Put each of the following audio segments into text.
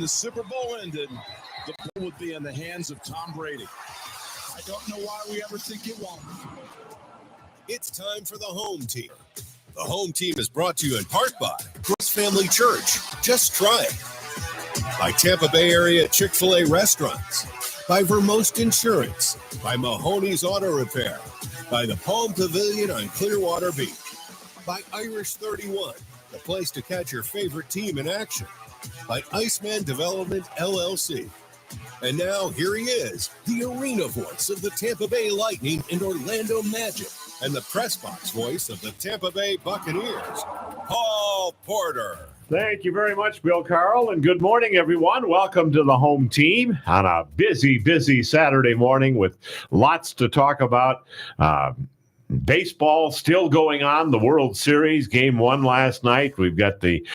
the Super Bowl ended, the ball would be in the hands of Tom Brady. I don't know why we ever think it won't. It's time for the home team. The home team is brought to you in part by Cross Family Church. Just try it. By Tampa Bay area Chick-fil-A restaurants. By Vermost Insurance. By Mahoney's Auto Repair. By the Palm Pavilion on Clearwater Beach. By Irish 31, the place to catch your favorite team in action. By Iceman Development, LLC. And now, here he is, the arena voice of the Tampa Bay Lightning and Orlando Magic, and the press box voice of the Tampa Bay Buccaneers, Paul Porter. Thank you very much, Bill Carl, and good morning, everyone. Welcome to the home team on a busy Saturday morning with lots to talk about. Baseball still going on, the World Series, game one last night. We've got the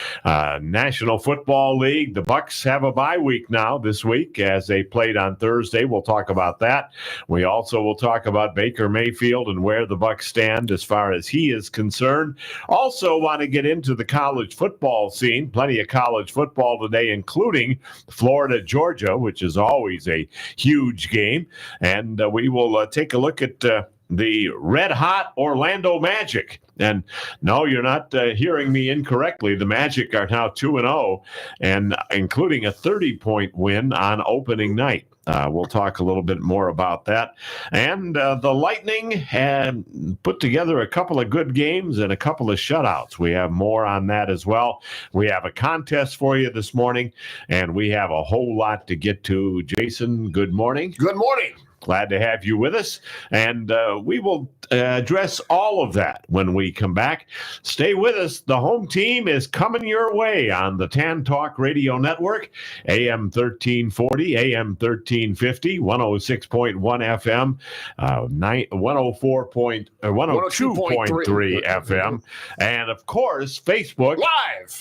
National Football League. The Bucs have a bye week now this week as they played on Thursday. We'll talk about that. We also will talk about Baker Mayfield and where the Bucs stand as far as he is concerned. Also want to get into the college football scene. Plenty of college football today, including Florida, Georgia, which is always a huge game. And we will take a look at the red-hot Orlando Magic. And no, you're not hearing me incorrectly. The Magic are now 2-0, and including a 30-point win on opening night. We'll talk a little bit more about that. And the Lightning had put together a couple of good games and a couple of shutouts. We have more on that as well. We have a contest for you this morning, and we have a whole lot to get to. Jason, good morning. Good morning. Glad to have you with us, and we will address all of that when we come back. Stay with us. The home team is coming your way on the TAN Talk Radio Network, AM 1340, AM 1350, 106.1 FM, 102.3 FM, and, of course, Facebook Live.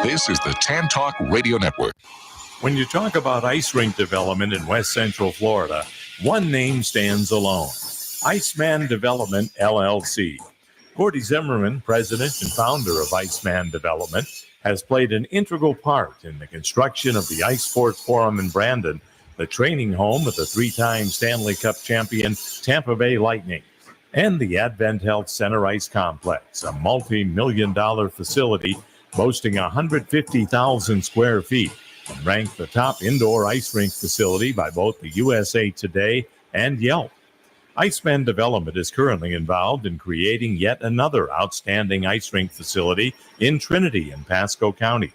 This is the TAN Talk Radio Network. When you talk about ice rink development in West Central Florida, one name stands alone: Iceman Development, LLC. Gordy Zimmerman, president and founder of Iceman Development, has played an integral part in the construction of the Ice Sports Forum in Brandon, the training home of the three-time Stanley Cup champion Tampa Bay Lightning, and the Advent Health Center Ice Complex, a multi-million-dollar facility boasting 150,000 square feet, and ranked the top indoor ice rink facility by both the USA Today and Yelp. Iceman Development is currently involved in creating yet another outstanding ice rink facility in Trinity and Pasco County.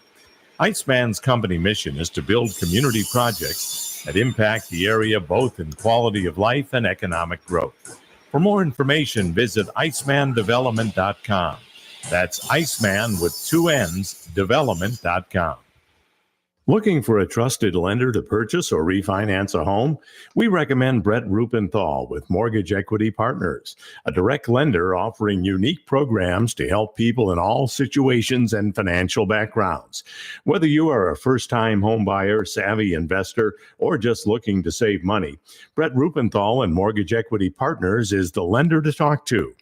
Iceman's company mission is to build community projects that impact the area both in quality of life and economic growth. For more information, visit icemandevelopment.com. That's Iceman with two N's, development.com. Looking for a trusted lender to purchase or refinance a home? We recommend Brett Rupenthal with Mortgage Equity Partners, a direct lender offering unique programs to help people in all situations and financial backgrounds. Whether you are a first-time home buyer, savvy investor, or just looking to save money, Brett Rupenthal and Mortgage Equity Partners is the lender to talk to.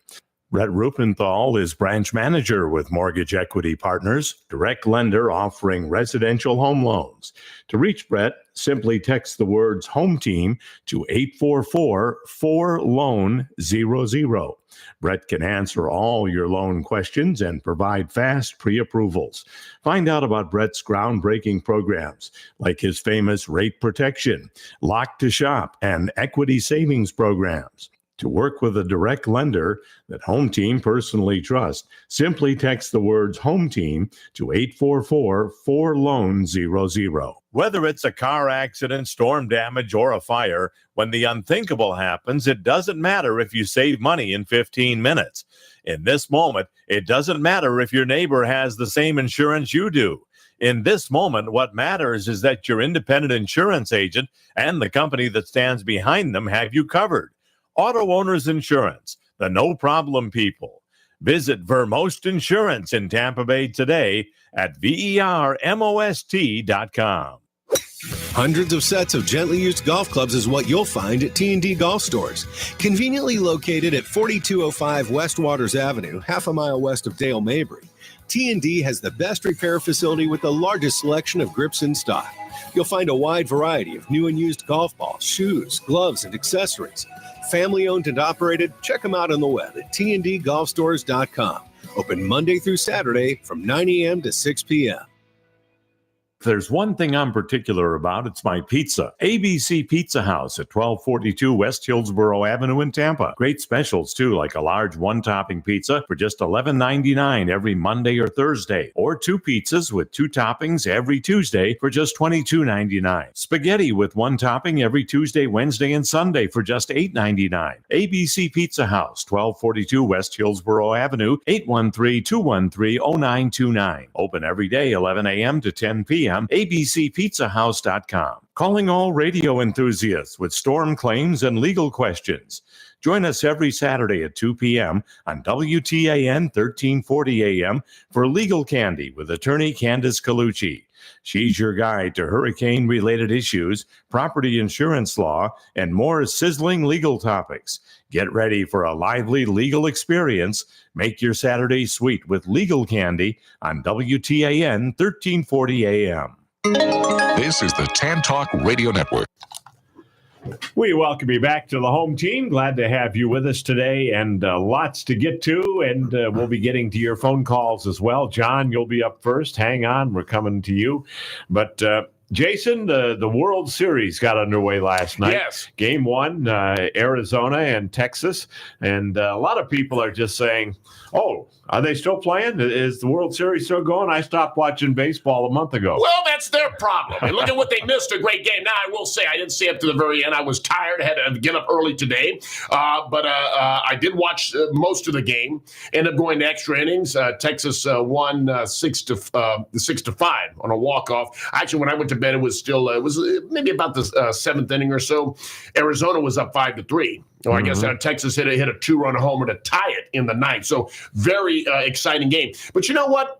Brett Rupenthal is branch manager with Mortgage Equity Partners, direct lender offering residential home loans. To reach Brett, simply text the words home team to 844-4LOAN-00. Brett can answer all your loan questions and provide fast pre-approvals. Find out about Brett's groundbreaking programs, like his famous rate protection, lock to shop, and equity savings programs. To work with a direct lender that Home Team personally trusts, simply text the words Home Team to 844-4LOAN-00. Whether it's a car accident, storm damage, or a fire, when the unthinkable happens, it doesn't matter if you save money in 15 minutes. In this moment, it doesn't matter if your neighbor has the same insurance you do. In this moment, what matters is that your independent insurance agent and the company that stands behind them have you covered. Auto Owners Insurance, the no-problem people. Visit Vermost Insurance in Tampa Bay today at vermost.com. Hundreds of sets of gently used golf clubs is what you'll find at T&D Golf Stores. Conveniently located at 4205 West Waters Avenue, half a mile west of Dale Mabry, T&D has the best repair facility with the largest selection of grips in stock. You'll find a wide variety of new and used golf balls, shoes, gloves, and accessories. Family owned and operated, check them out on the web at tndgolfstores.com. Open Monday through Saturday from 9 a.m. to 6 p.m. If there's one thing I'm particular about, it's my pizza. ABC Pizza House at 1242 West Hillsborough Avenue in Tampa. Great specials, too, like a large one-topping pizza for just $11.99 every Monday or Thursday, or 2 pizzas with 2 toppings every Tuesday for just $22.99. Spaghetti with 1 topping every Tuesday, Wednesday, and Sunday for just $8.99. ABC Pizza House, 1242 West Hillsborough Avenue, 813-213-0929. Open every day, 11 a.m. to 10 p.m. abcpizzahouse.com. Calling all radio enthusiasts with storm claims and legal questions. Join us every Saturday at 2 p.m. on WTAN 1340 AM for Legal Candy with attorney Candace Colucci. She's your guide to hurricane-related issues, property insurance law, and more sizzling legal topics. Get ready for a lively legal experience. Make your Saturday sweet with Legal Candy on WTAN 1340 AM. This is the Tan Talk Radio Network. We welcome you back to the home team. Glad to have you with us today, and lots to get to, and we'll be getting to your phone calls as well. John, you'll be up first. Hang on, we're coming to you. But Jason, the World Series got underway last night. Yes. Game 1, Arizona and Texas. And a lot of people are just saying, oh, are they still playing? Is the World Series still going? I stopped watching baseball a month ago. Well, that's their problem. And look at what they missed, a great game. Now, I will say, I didn't stay up to the very end. I was tired. I had to get up early today. But I did watch most of the game. Ended up going to extra innings. Texas won 6-5 on a walk-off. Actually, when I went to bed, it was still maybe about the 7th inning or so. Arizona was up 5-3. Or I guess Texas hit a 2-run homer to tie it in the 9th. So very exciting game. But you know what?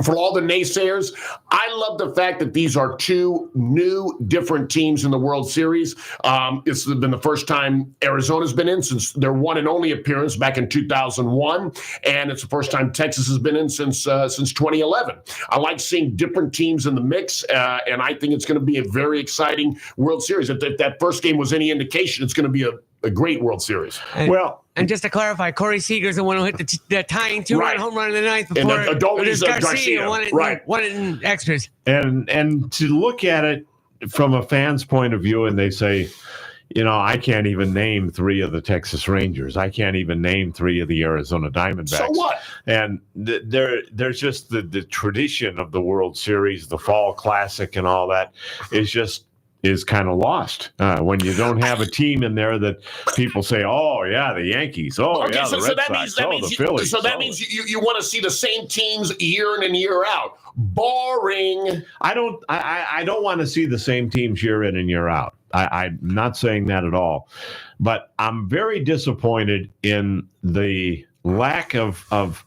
For all the naysayers, I love the fact that these are 2 new, different teams in the World Series. It's been the first time Arizona's been in since their one and only appearance back in 2001, and it's the first time Texas has been in since 2011. I like seeing different teams in the mix, and I think it's going to be a very exciting World Series. If that first game was any indication, it's going to be a great World Series. And just to clarify, Corey Seager's the one who hit the tying 2-run home run in the 9th before and Adolis Garcia won it in extras. And to look at it from a fan's point of view, and they say, you know, I can't even name 3 of the Texas Rangers. I can't even name 3 of the Arizona Diamondbacks. So what? And there's just the tradition of the World Series, the Fall Classic and all that is kind of lost when you don't have a team in there that people say, oh, yeah, the Yankees. Oh, okay, yeah, the Red Sox. The Phillies. So that means you want to see the same teams year in and year out. Boring. I don't want to see the same teams year in and year out. I'm not saying that at all. But I'm very disappointed in the lack of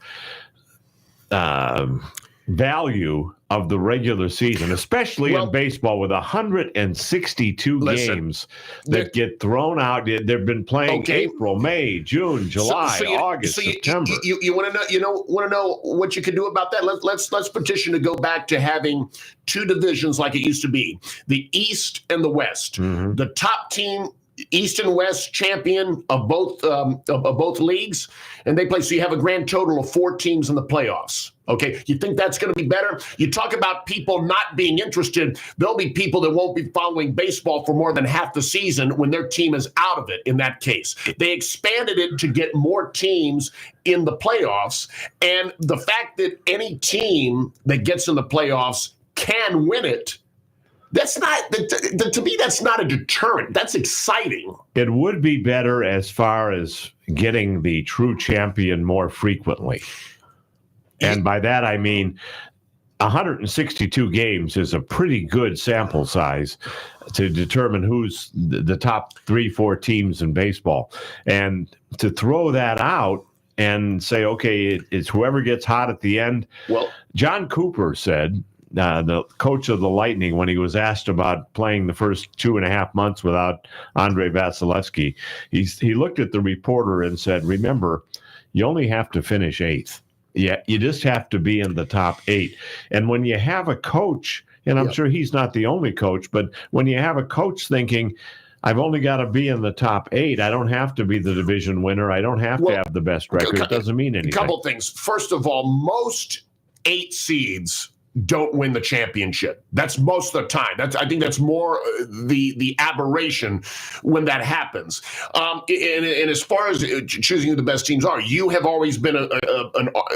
value of the regular season, especially in baseball, with 162 games that get thrown out. They've been playing April, May, June, July, August, September. You want to know what you can do about that? Let's petition to go back to having 2 divisions like it used to be, the East and the West. Mm-hmm. The top team, East and West champion of both leagues, and they play. So you have a grand total of 4 teams in the playoffs. Okay, you think that's going to be better? You talk about people not being interested. There'll be people that won't be following baseball for more than half the season when their team is out of it. In that case, they expanded it to get more teams in the playoffs, and the fact that any team that gets in the playoffs can win it. That's not, to me, that's not a deterrent. That's exciting. It would be better as far as getting the true champion more frequently. And by that, I mean 162 games is a pretty good sample size to determine who's the top 3-4 teams in baseball. And to throw that out and say, okay, it's whoever gets hot at the end. Well, John Cooper said the coach of the Lightning, when he was asked about playing the first 2.5 months without Andrei Vasilevsky, he looked at the reporter and said, "Remember, you only have to finish 8th. Yeah, you just have to be in the top 8." And when you have a coach, and I'm sure he's not the only coach, but when you have a coach thinking, I've only got to be in the top 8. I don't have to be the division winner. I don't have to have the best record. It doesn't mean anything. A couple things. First of all, most 8 seeds don't win the championship. That's most of the time. I think that's more the aberration when that happens. And as far as choosing who the best teams are, you have always been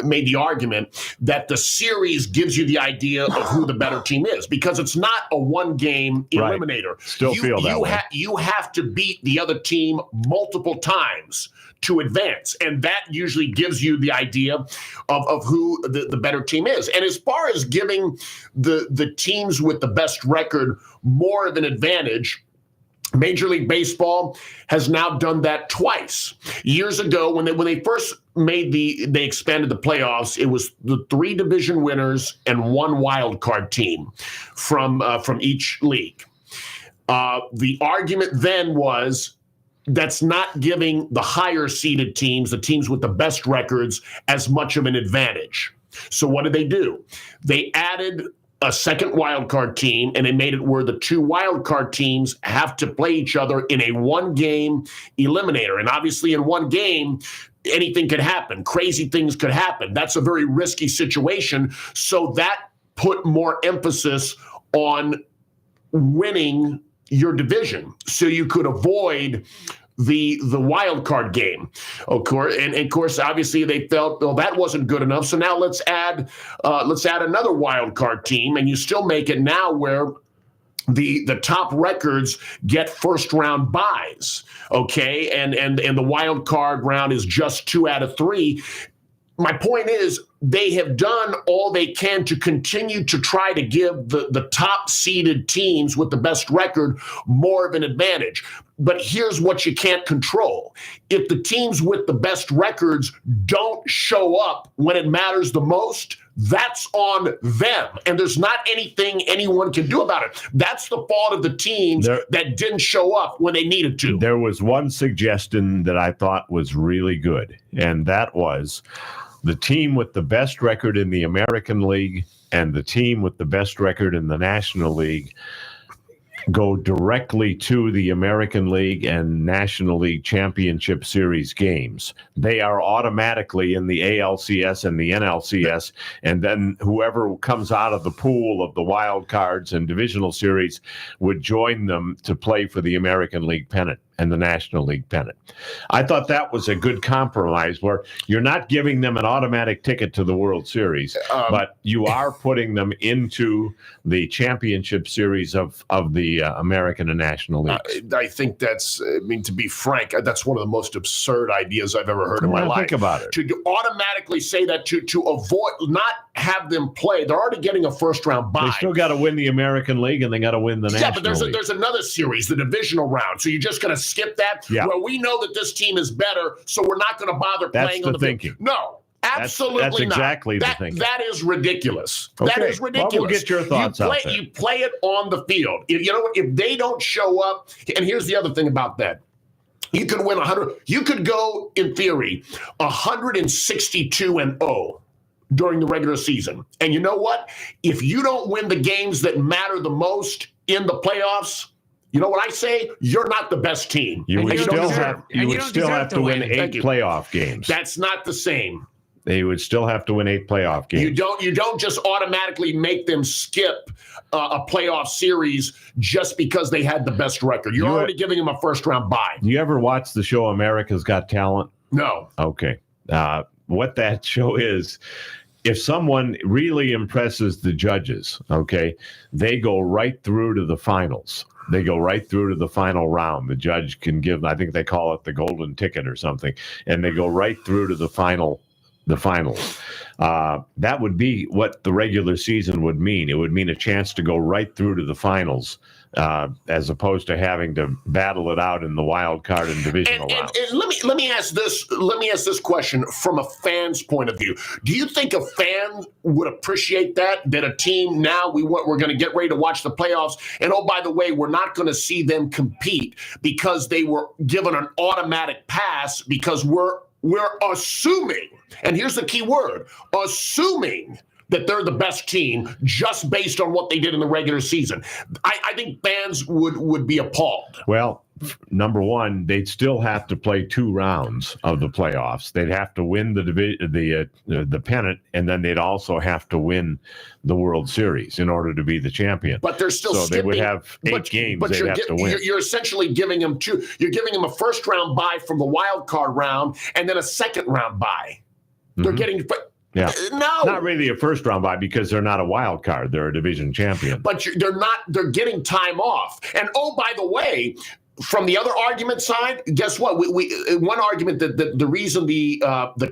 made the argument that the series gives you the idea of who the better team is, because it's not a one-game eliminator. Right. Still feel that way. You have to beat the other team multiple times to advance, and that usually gives you the idea of who the better team is. And as far as giving the teams with the best record more of an advantage, Major League Baseball has now done that twice. Years ago, when they first they expanded the playoffs, it was the 3 division winners and 1 wild card team from each league. The argument then was, that's not giving the higher seeded teams, the teams with the best records, as much of an advantage. So what did they do? They added a second wildcard team, and they made it where the 2 wildcard teams have to play each other in a 1-game eliminator. And obviously in 1 game, anything could happen. Crazy things could happen. That's a very risky situation. So that put more emphasis on winning your division, so you could avoid the wild card game, of course. And of course, obviously, they felt, well, that wasn't good enough. So now let's add another wild card team, and you still make it now where the top records get first round buys, okay, and the wild card round is just 2 out of 3. My point is, they have done all they can to continue to try to give the top seeded teams with the best record more of an advantage. But here's what you can't control. If the teams with the best records don't show up when it matters the most, that's on them. And there's not anything anyone can do about it. That's the fault of the teams that didn't show up when they needed to. There was one suggestion that I thought was really good, and that was the team with the best record in the American League and the team with the best record in the National League go directly to the American League and National League Championship Series games. They are automatically in the ALCS and the NLCS, and then whoever comes out of the pool of the wild cards and divisional series would join them to play for the American League pennant and the National League pennant. I thought that was a good compromise, where you're not giving them an automatic ticket to the World Series, but you are putting them into the championship series of the American and National Leagues. I think that's, to be frank, that's one of the most absurd ideas I've ever heard in my life. Think about it. To automatically say that to avoid, not have them play, they're already getting a first round bye. They still got to win the American League, and they got to win the National League. Yeah, but there's another series, the divisional round. So you're just going to skip that? Yeah. Well, we know that this team is better, so we're not going to bother playing on the thinking. Field. No. Absolutely that's exactly not. The thinking. That is ridiculous. Okay. That is ridiculous. Well, we'll get your thoughts out there. You play it on the field. If they don't show up, and here's the other thing about that. You could win 100. You could go, in theory, 162-0 during the regular season. And you know what? If you don't win the games that matter the most in the playoffs, you know what I say? You're not the best team. You would still have to win 8 playoff games. That's not the same. They would still have to win 8 playoff games. You don't just automatically make them skip a playoff series just because they had the best record. You're already giving them a first round bye. You ever watch the show America's Got Talent? No. Okay. What that show is, if someone really impresses the judges, okay, they go right through to the finals. They go right through to the final round. The judge can give, I think they call it the golden ticket or something, and they go right through to the finals. that would be what the regular season would mean. It would mean a chance to go right through to the finals, as opposed to having to battle it out in the wild card and divisional rounds. And let me ask this question from a fan's point of view. Do you think a fan would appreciate that a team now we're going to get ready to watch the playoffs, and oh, by the way, we're not going to see them compete because they were given an automatic pass because we're assuming, and here's the key word, assuming that they're the best team just based on what they did in the regular season. I think fans would be appalled. Well, number one, they'd still have to play 2 rounds of the playoffs. They'd have to win the pennant, and then they'd also have to win the World Series in order to be the champion. But they're still they would have 8 games but they'd have to win. You're essentially giving them 2. You're giving them a first round bye from the wild card round, and then a second round bye. They're getting. Yeah. No. Not really a first round bye because they're not a wild card. They're a division champion. But they're getting time off. And oh, by the way, from the other argument side, guess what? We one argument that the reason the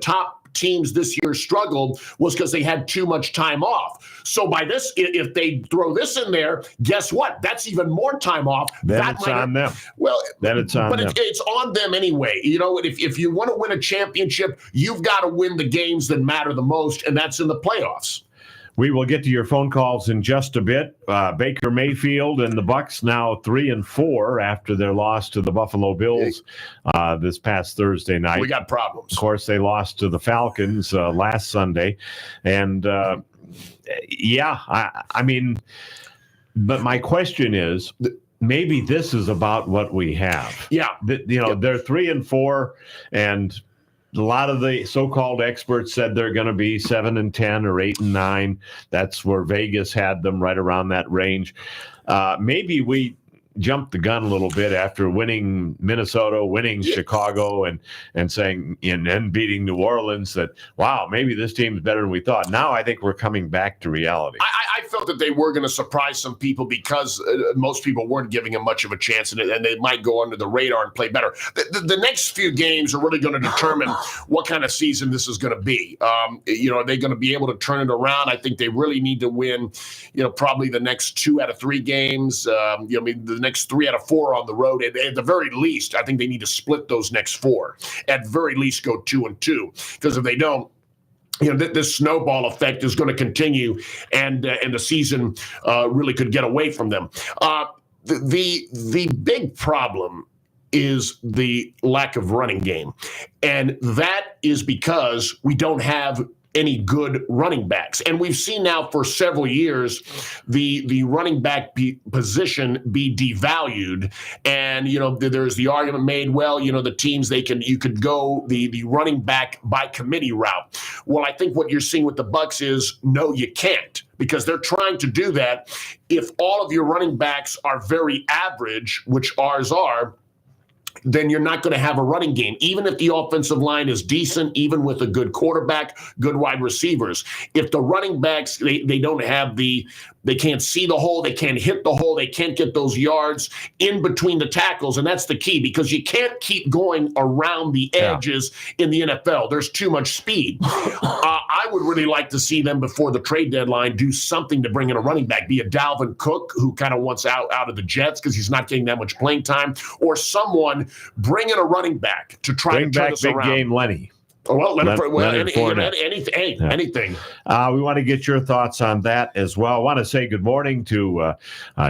top teams this year struggled was because they had too much time off. So by this, if they throw this in there, guess what? That's even more time off. Then it's on them. Well, then it's on them. But it's on them anyway. You know, if you want to win a championship, you've got to win the games that matter the most, and that's in the playoffs. We will get to your phone calls in just a bit. Baker Mayfield and the Bucs now 3-4 after their loss to the Buffalo Bills this past Thursday night. We got problems. Of course, they lost to the Falcons last Sunday. And, I mean, but my question is, maybe this is about what we have. Yeah. They're 3-4, and a lot of the so-called experts said they're going to be 7-10 or 8-9. That's where Vegas had them, right around that range. Maybe we jumped the gun a little bit after winning Minnesota, winning Chicago, and saying and beating New Orleans that, wow, maybe this team is better than we thought. Now I think we're coming back to reality. I felt that they were going to surprise some people because most people weren't giving them much of a chance, and they might go under the radar and play better. The next few games are really going to determine what kind of season this is going to be. Are they going to be able to turn it around? I think they really need to win, probably the next 2 out of 3 games. The next 3 out of 4 on the road. At the very least, I think they need to split those next 4. At very least, go 2-2. Because if they don't, this snowball effect is going to continue, and the season really could get away from them. The big problem is the lack of running game, and that is because we don't have any good running backs. And we've seen now for several years the running back position be devalued. And, there's the argument made, well, the teams, you could go the running back by committee route. Well, I think what you're seeing with the Bucs is, no, you can't, because they're trying to do that. If all of your running backs are very average, which ours are, then you're not going to have a running game, even if the offensive line is decent, even with a good quarterback, good wide receivers. If the running backs, they don't have they can't see the hole, they can't hit the hole, they can't get those yards in between the tackles, and that's the key, because you can't keep going around the edges in the NFL. There's too much speed. I would really like to see them before the trade deadline do something to bring in a running back, be a Dalvin Cook, who kind of wants out of the Jets because he's not getting that much playing time, or someone bring in a running back to try to turn this around. Bring back big game Lenny. Well, anything. We want to get your thoughts on that as well. I want to say good morning to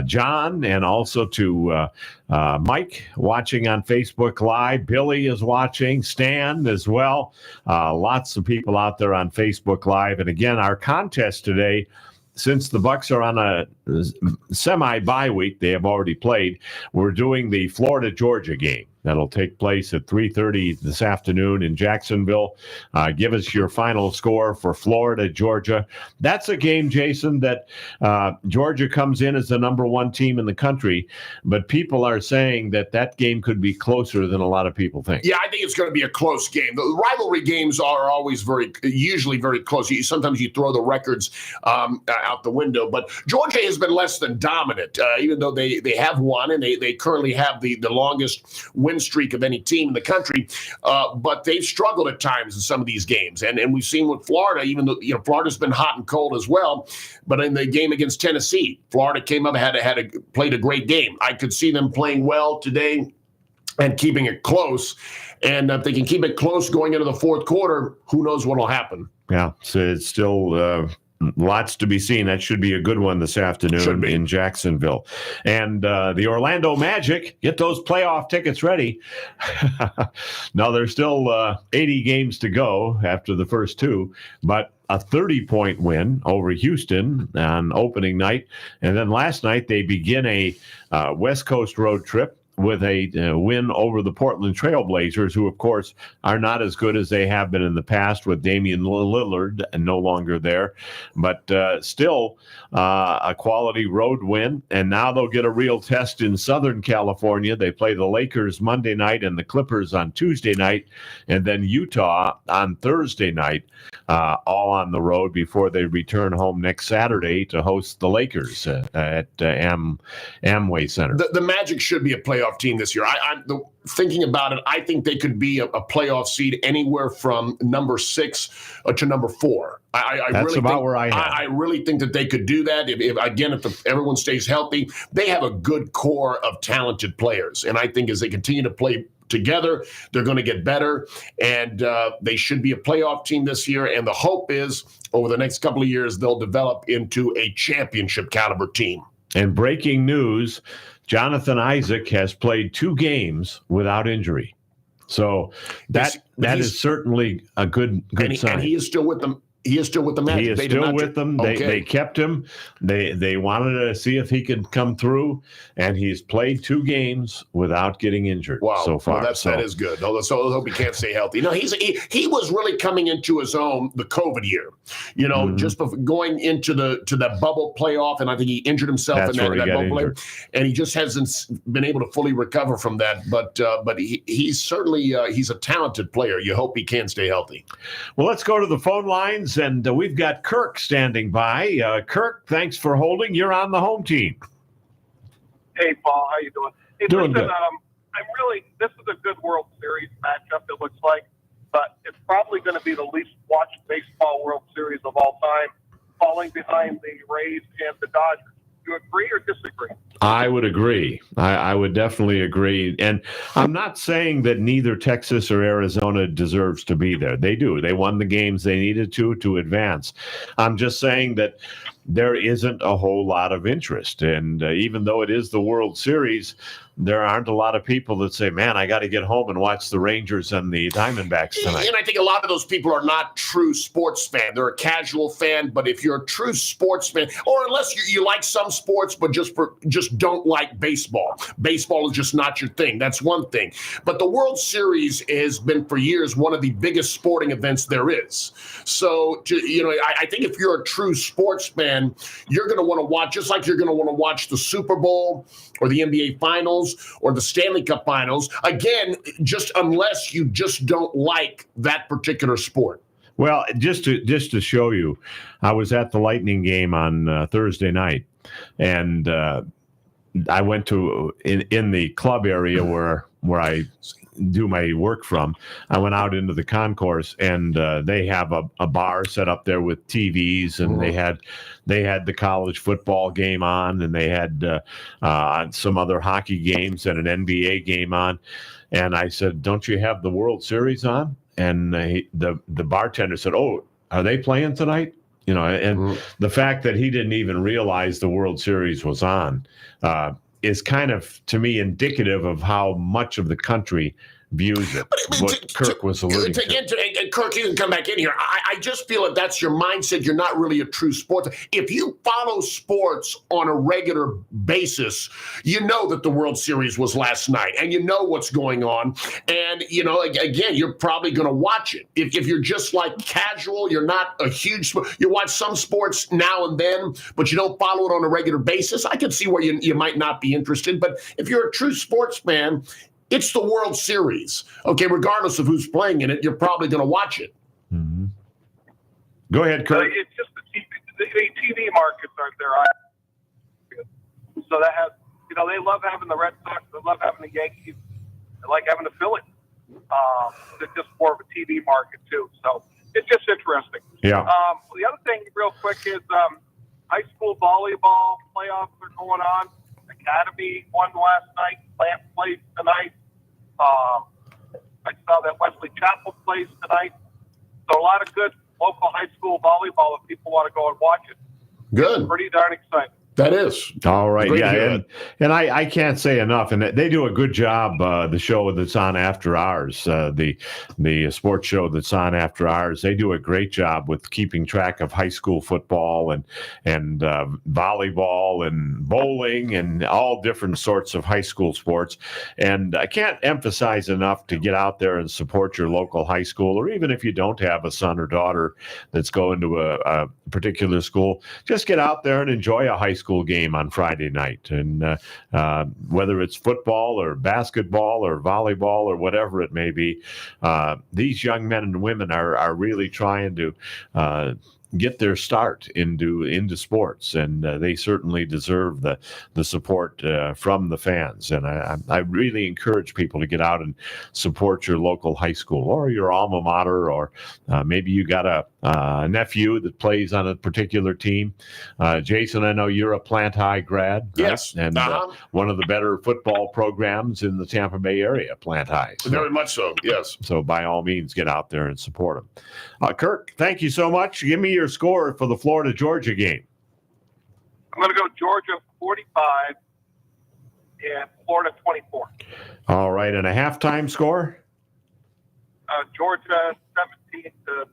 John, and also to Mike watching on Facebook Live. Billy is watching. Stan as well. Lots of people out there on Facebook Live. And again, our contest today, since the Bucs are on a semi-bye week, they have already played, we're doing the Florida-Georgia game. That'll take place at 3:30 this afternoon in Jacksonville. Give us your final score for Florida, Georgia. That's a game, Jason, that Georgia comes in as the number 1 team in the country, but people are saying that game could be closer than a lot of people think. Yeah, I think it's going to be a close game. The rivalry games are always usually very close. Sometimes you throw the records out the window, but Georgia has been less than dominant, even though they have won, and they currently have the longest win streak of any team in the country. But they've struggled at times in some of these games. And we've seen with Florida, even though Florida's been hot and cold as well. But in the game against Tennessee, Florida came up, played a great game. I could see them playing well today and keeping it close. And if they can keep it close going into the fourth quarter, who knows what will happen. Yeah, so it's still lots to be seen. That should be a good one this afternoon in Jacksonville. And the Orlando Magic, get those playoff tickets ready. No, there's still 80 games to go after the first two, but a 30-point win over Houston on opening night. And then last night they begin a West Coast road trip with a win over the Portland Trail Blazers, who, of course, are not as good as they have been in the past with Damian Lillard and no longer there. But still a quality road win. And now they'll get a real test in Southern California. They play the Lakers Monday night and the Clippers on Tuesday night, and then Utah on Thursday night, all on the road before they return home next Saturday to host the Lakers at Amway Center. The Magic should be a playoff team this year. I'm thinking about it. I think they could be a playoff seed anywhere from number 6 to number 4. I really think that they could do that. If everyone stays healthy, they have a good core of talented players. And I think as they continue to play together, they're going to get better. And they should be a playoff team this year. And the hope is over the next couple of years, they'll develop into a championship caliber team. And breaking news, Jonathan Isaac has played 2 games without injury. So that is certainly a good sign. And he is still with them. He is still with the Magic. He is still with them. They kept him. They wanted to see if he could come through, and he's played 2 games without getting injured so far. Well, that is good. So let's hope he can't stay healthy. No, he was really coming into his own the COVID year. Just before going into that bubble playoff, and I think he injured himself in that bubble playoff, and he just hasn't been able to fully recover from that. But he's certainly he's a talented player. You hope he can stay healthy. Well, let's go to the phone lines. And we've got Kirk standing by. Kirk, thanks for holding. You're on the home team. Hey, Paul, how you doing? Hey, doing good. This is a good World Series matchup, it looks like, but it's probably going to be the least watched baseball World Series of all time, falling behind the Rays and the Dodgers. Do you agree or disagree? I would agree. I would definitely agree. And I'm not saying that neither Texas or Arizona deserves to be there. They do. They won the games they needed to advance. I'm just saying that there isn't a whole lot of interest. And even though it is the World Series, there aren't a lot of people that say, man, I got to get home and watch the Rangers and the Diamondbacks tonight. And I think a lot of those people are not true sports fans. They're a casual fan. But if you're a true sports fan, or unless you like some sports but just don't like baseball is just not your thing. That's one thing. But the World Series has been for years one of the biggest sporting events there is. So, I think if you're a true sports fan, you're going to want to watch, just like you're going to want to watch the Super Bowl or the NBA Finals or the Stanley Cup Finals. Again, just unless you just don't like that particular sport. Well, just to show you, I was at the Lightning game on Thursday night, and I went to in the club area where I do my work from. I went out into the concourse, and they have a bar set up there with TVs, and they had the college football game on, and they had some other hockey games and an NBA game on. And I said, "Don't you have the World Series on?" And the bartender said, "Oh, are they playing tonight?" The fact that he didn't even realize the World Series was on is kind of, to me, indicative of how much of the country views it. What Kirk was alluding to. Kirk, you can come back in here. I just feel that that's your mindset. You're not really a true sports. If you follow sports on a regular basis, you know that the World Series was last night, and you know what's going on. And, again, you're probably going to watch it. If you're just like casual, you're not a huge – you watch some sports now and then, but you don't follow it on a regular basis, I can see where you might not be interested. But if you're a true sports fan, it's the World Series. Okay, regardless of who's playing in it, you're probably going to watch it. Mm-hmm. Go ahead, Kurt. It's just the TV markets aren't there. So that has, they love having the Red Sox. They love having the Yankees. They like having the Phillies. It's just more of a TV market too. So it's just interesting. Yeah. The other thing real quick is high school volleyball playoffs are going on. Academy won last night. Plant plays tonight. I saw that Wesley Chapel plays tonight. So a lot of good local high school volleyball if people want to go and watch it. Good. It's pretty darn exciting. That is. All right. Great to Yeah. hear And I can't say enough. And they do a good job, the show that's on after hours, the sports show that's on after hours. They do a great job with keeping track of high school football and volleyball and bowling and all different sorts of high school sports. And I can't emphasize enough to get out there and support your local high school, or even if you don't have a son or daughter that's going to a particular school, just get out there and enjoy a high school game on Friday night. And whether it's football or basketball or volleyball or whatever it may be, these young men and women are really trying to get their start into sports, and they certainly deserve the support from the fans. And I really encourage people to get out and support your local high school or your alma mater, or maybe you got a nephew that plays on a particular team. Jason, I know you're a Plant High grad. Yes. Right? And one of the better football programs in the Tampa Bay area, Plant High. So, very much so, yes. So by all means, get out there and support them. Kirk, thank you so much. Give me your score for the Florida-Georgia game. I'm going to go Georgia 45 and Florida 24. All right, and a halftime score? Georgia 17-7.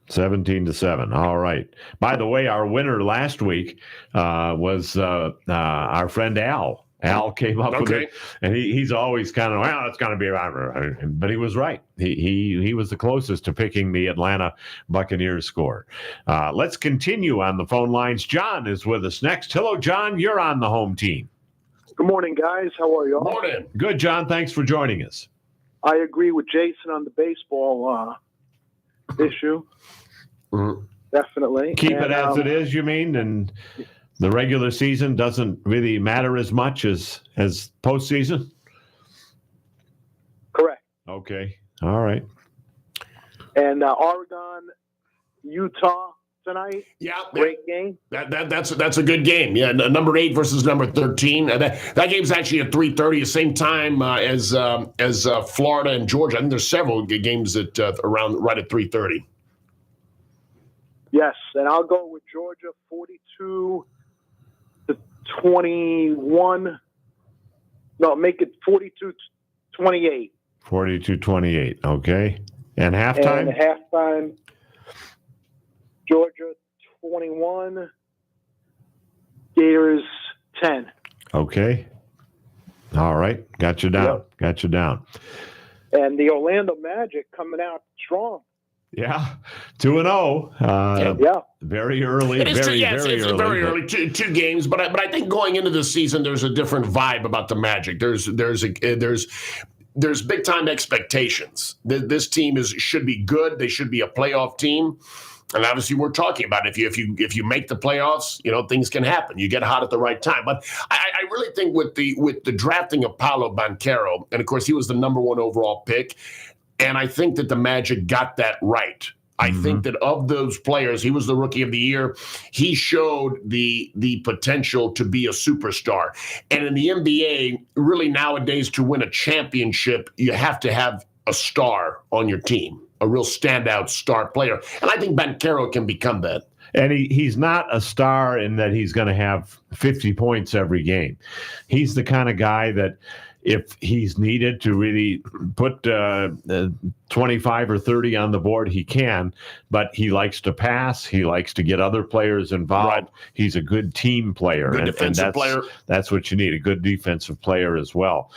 17-7. All right. By the way, our winner last week was our friend Al. Al came up with it, and he's always kind of, well, it's going to be around, but he was right. He was the closest to picking the Atlanta Buccaneers score. Let's continue on the phone lines. John is with us next. Hello, John. You're on the home team. Good morning, guys. How are you all? Morning. Good, John. Thanks for joining us. I agree with Jason on the baseball issue. Mm-hmm. Definitely. Keep it as it is, you mean? And the regular season doesn't really matter as much as postseason? Correct. Okay. All right. And Oregon, Utah tonight. Yeah. Great game. That's a good game. Yeah, number 8 versus number 13. That game's actually at 3:30, the same time as Florida and Georgia. I think there's several games that around right at 3:30. Yes, and I'll go with Georgia 42-21. No, make it 42-28. 42-28. Okay. And halftime? And halftime, Georgia 21, Gators 10. Okay. All right. Got you down. Yep. Got you down. And the Orlando Magic coming out strong. Yeah. 2-0. Yeah. Very early. It is very, it's early. Very early. Two games, but I think going into the season, there's a different vibe about the Magic. There's big time expectations. This team should be good. They should be a playoff team. And obviously, we're talking about if you make the playoffs, things can happen. You get hot at the right time. But I really think with the drafting of Paolo Banchero, and of course he was the number 1 overall pick, and I think that the Magic got that right. I think that of those players, he was the rookie of the year. He showed the potential to be a superstar. And in the NBA, really nowadays, to win a championship, you have to have a star on your team, a real standout star player. And I think Banchero can become that. And he's not a star in that he's going to have 50 points every game. He's the kind of guy that if he's needed to really put 25 or 30 on the board, he can. But he likes to pass. He likes to get other players involved. Right. He's a good team player. Good defensive player. That's what you need, a good defensive player as well.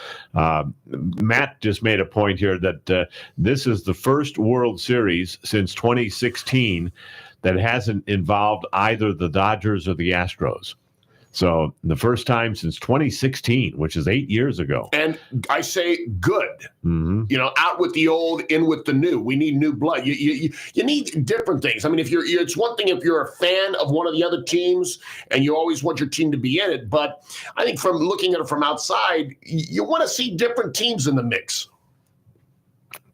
Matt just made a point here that this is the first World Series since 2016 that hasn't involved either the Dodgers or the Astros. So the first time since 2016, which is 8 years ago. And I say good. Mm-hmm. You know, out with the old, in with the new. We need new blood. You need different things. I mean, if you're it's one thing if you're a fan of one of the other teams and you always want your team to be in it. But I think from looking at it from outside, you want to see different teams in the mix.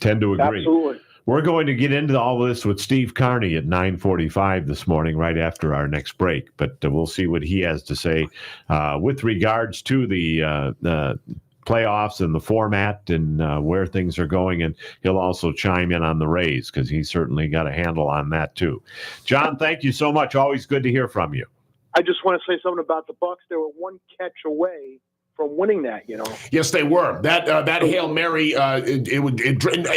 Tend to agree. Absolutely. We're going to get into all this with Steve Carney at 9:45 this morning, right after our next break. But we'll see what he has to say with regards to the playoffs and the format and where things are going. And he'll also chime in on the Rays because he's certainly got a handle on that too. John, thank you so much. Always good to hear from you. I just want to say something about the Bucs. They were one catch away from winning that, Yes, they were. That Hail Mary, it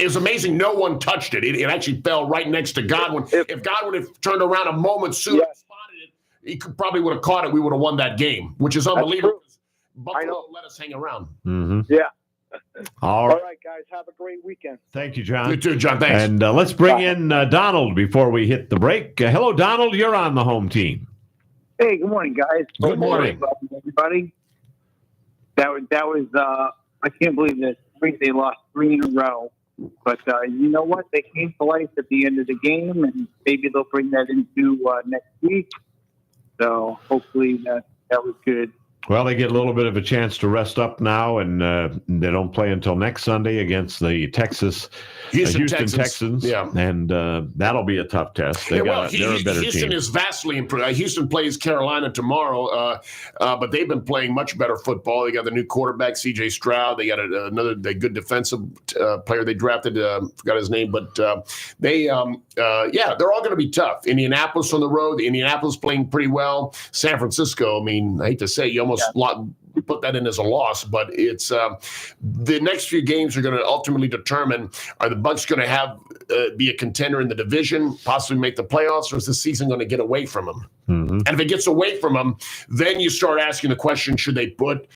was amazing. No one touched it. It actually fell right next to Godwin. If Godwin had turned around a moment sooner and spotted it, he probably would have caught it. We would have won that game, which is unbelievable. Buffalo let us hang around. Mm-hmm. Yeah. All right, guys. Have a great weekend. Thank you, John. You too, John. Thanks. And let's bring in Donald before we hit the break. Hello, Donald. You're on the home team. Hey, good morning, guys. Good morning. Everybody. That was I can't believe this. They lost 3 in a row. But you know what? They came to life at the end of the game, and maybe they'll bring that into next week. So hopefully that was good. Well, they get a little bit of a chance to rest up now, and they don't play until next Sunday against the Houston Texans. Yeah. And that'll be a tough test. They're a better Houston team. is vastly improved. Houston plays Carolina tomorrow, but they've been playing much better football. They got the new quarterback, C.J. Stroud. They got another good defensive player they drafted. Forgot his name, but they're all going to be tough. Indianapolis on the road. Indianapolis playing pretty well. San Francisco, I mean, I hate to say, you almost put that in as a loss, but it's the next few games are going to ultimately determine, are the Bucs going to have be a contender in the division, possibly make the playoffs, or is the season going to get away from them? Mm-hmm. And if it gets away from them, then you start asking the question, should they put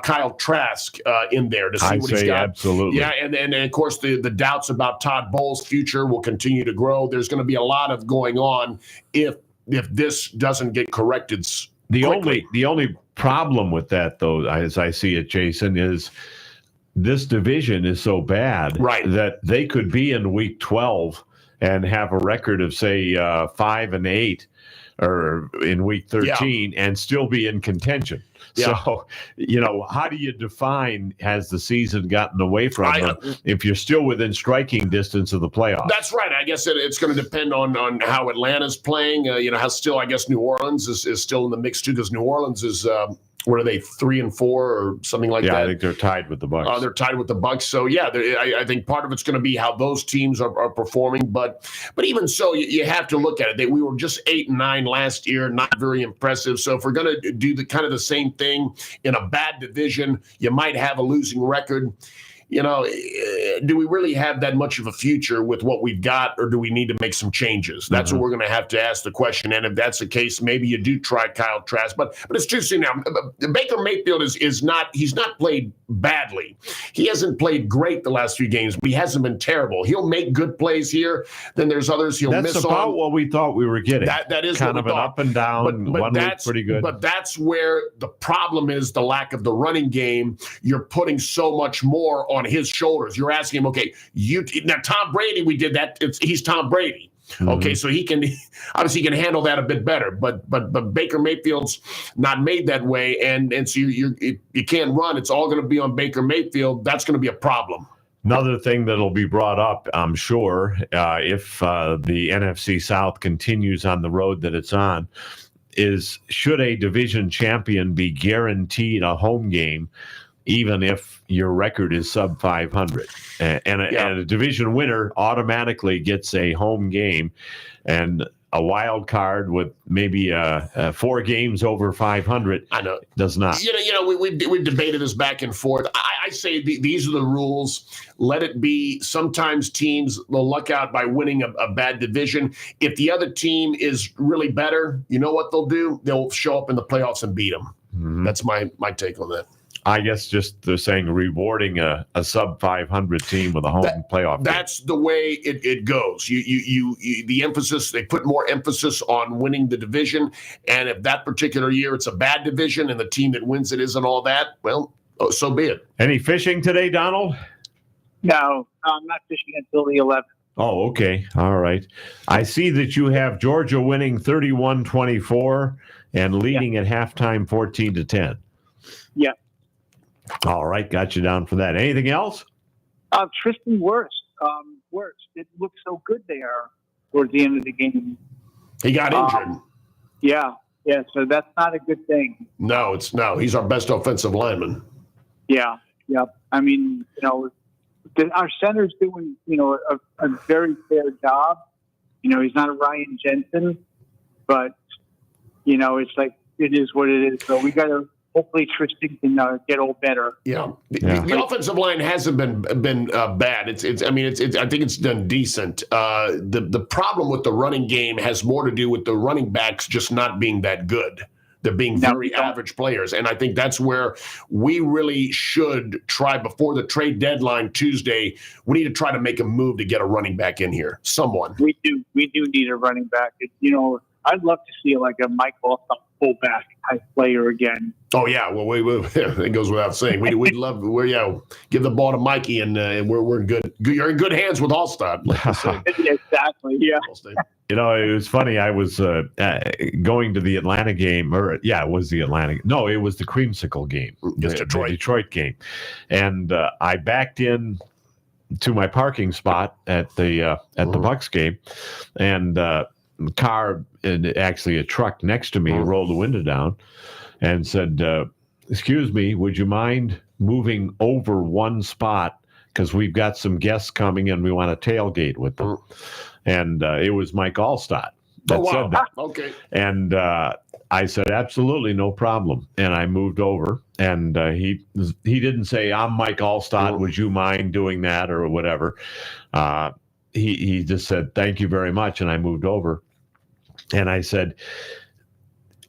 Kyle Trask in there to see what he's got? Absolutely. Yeah, and of course the doubts about Todd Bowles' future will continue to grow. There's going to be a lot of going on if this doesn't get corrected quickly. The only problem with that, though, as I see it, Jason, is this division is so bad that they could be in week 12 and have a record of, say, 5-8 or in week 13 and still be in contention. Yeah. So, how do you define, has the season gotten away from them if you're still within striking distance of the playoffs? That's right. I guess it's going to depend on how Atlanta's playing. How still, I guess, New Orleans is still in the mix, too, because New Orleans is what are they, 3-4 or something like that? Yeah, I think they're tied with the Bucs. They're tied with the Bucs. So, I think part of it's going to be how those teams are performing. But even so, you have to look at it. We were just 8-9 last year, not very impressive. So if we're going to do the same thing in a bad division, you might have a losing record. Do we really have that much of a future with what we've got, or do we need to make some changes? That's what we're going to have to ask the question. And if that's the case, maybe you do try Kyle Trask. But it's too soon now. Baker Mayfield he's not played badly. He hasn't played great the last few games, but he hasn't been terrible. He'll make good plays here. Then there's others he'll miss on. That's about what we thought we were getting. That is kind of an up and down. But one week pretty good. But that's where the problem is, the lack of the running game. You're putting so much more on his shoulders. You're asking him, okay, now Tom Brady, we did that. He's Tom Brady. Okay, so he can handle that a bit better. But Baker Mayfield's not made that way, and so you can't run. It's all going to be on Baker Mayfield. That's going to be a problem. Another thing that'll be brought up, I'm sure, if the NFC South continues on the road that it's on, is should a division champion be guaranteed a home game, even if your record is sub 500, and a division winner automatically gets a home game, and a wild card with maybe 4 games over 500. I know does not. We've debated this back and forth. I say these are the rules. Let it be. Sometimes teams will luck out by winning a bad division. If the other team is really better, you know what they'll do? They'll show up in the playoffs and beat them. That's my take on that. I guess just they're saying rewarding a sub 500 team with a home playoff game. That's the way it goes. You the emphasis, they put more emphasis on winning the division. And if that particular year it's a bad division and the team that wins it isn't all that, well, so be it. Any fishing today, Donald? No, I'm not fishing until the 11th. Oh, okay. All right. I see that you have Georgia winning 31-24 and leading at halftime 14-10. Yeah. All right. Got you down for that. Anything else? Tristan Wirtz. It looked so good there towards the end of the game. He got injured. Yeah. So that's not a good thing. No. He's our best offensive lineman. Yeah. I mean, our center's doing, a very fair job. He's not a Ryan Jensen, but, it's like, it is what it is. So we got to, hopefully Tristan can get all better. Yeah. The offensive line hasn't been bad. I think it's done decent. The problem with the running game has more to do with the running backs just not being that good. They're being very average players. And I think that's where we really should try before the trade deadline Tuesday. We need to try to make a move to get a running back in here. Someone. We do need a running back. I'd love to see like a Mike Alstott fullback type player again. Oh yeah, well it goes without saying. We'd love give the ball to Mikey and we're good. You're in good hands with Alstott. Exactly. Yeah. It was funny. I was going to the Atlanta game, it was the Atlanta. No, it was the Creamsicle game, the Detroit game, and I backed in to my parking spot at the Bucks game, and car, and actually a truck next to me, rolled the window down and said, excuse me, would you mind moving over one spot? Because we've got some guests coming and we want to tailgate with them. And it was Mike Alstott that said that. Okay. And I said, absolutely, no problem. And I moved over, and he didn't say, I'm Mike Alstott, would you mind doing that or whatever. He just said, thank you very much. And I moved over. And I said,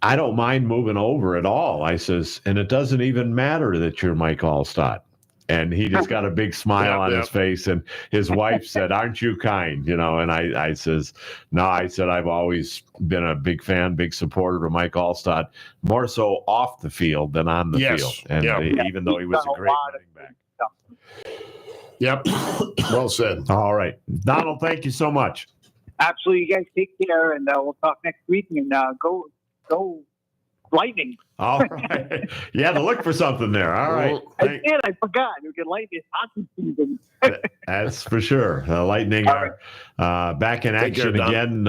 I don't mind moving over at all. I says, and it doesn't even matter that you're Mike Alstott. And he just got a big smile on his face. And his wife said, aren't you kind? And I says, no, I said, I've always been a big fan, big supporter of Mike Alstott, more so off the field than on the field. And even though he was a great running back. Yep. Well said. All right. Donald, thank you so much. Absolutely. You guys take care, and we'll talk next week. And go Lightning. All right. You had to look for something there. All right. I forgot. You can Lightning hockey season. That's for sure. Lightning are back in action again.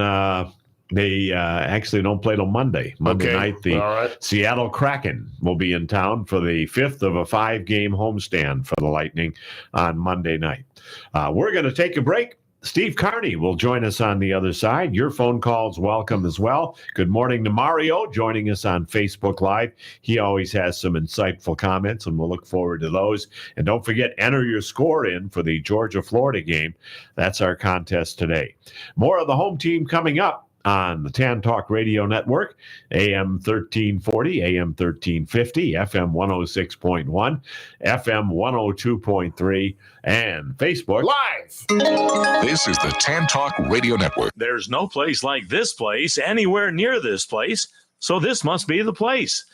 They actually don't play till Monday. Monday night, the Seattle Kraken will be in town for the 5th of a 5-game homestand for the Lightning on Monday night. We're going to take a break. Steve Carney will join us on the other side. Your phone calls welcome as well. Good morning to Mario joining us on Facebook Live. He always has some insightful comments, and we'll look forward to those. And don't forget, enter your score in for the Georgia-Florida game. That's our contest today. More of the home team coming up on the Tan Talk Radio Network, AM 1340, AM 1350, FM 106.1, FM 102.3, and Facebook Live. This is the Tan Talk Radio Network. There's no place like this place anywhere near this place, so this must be the place.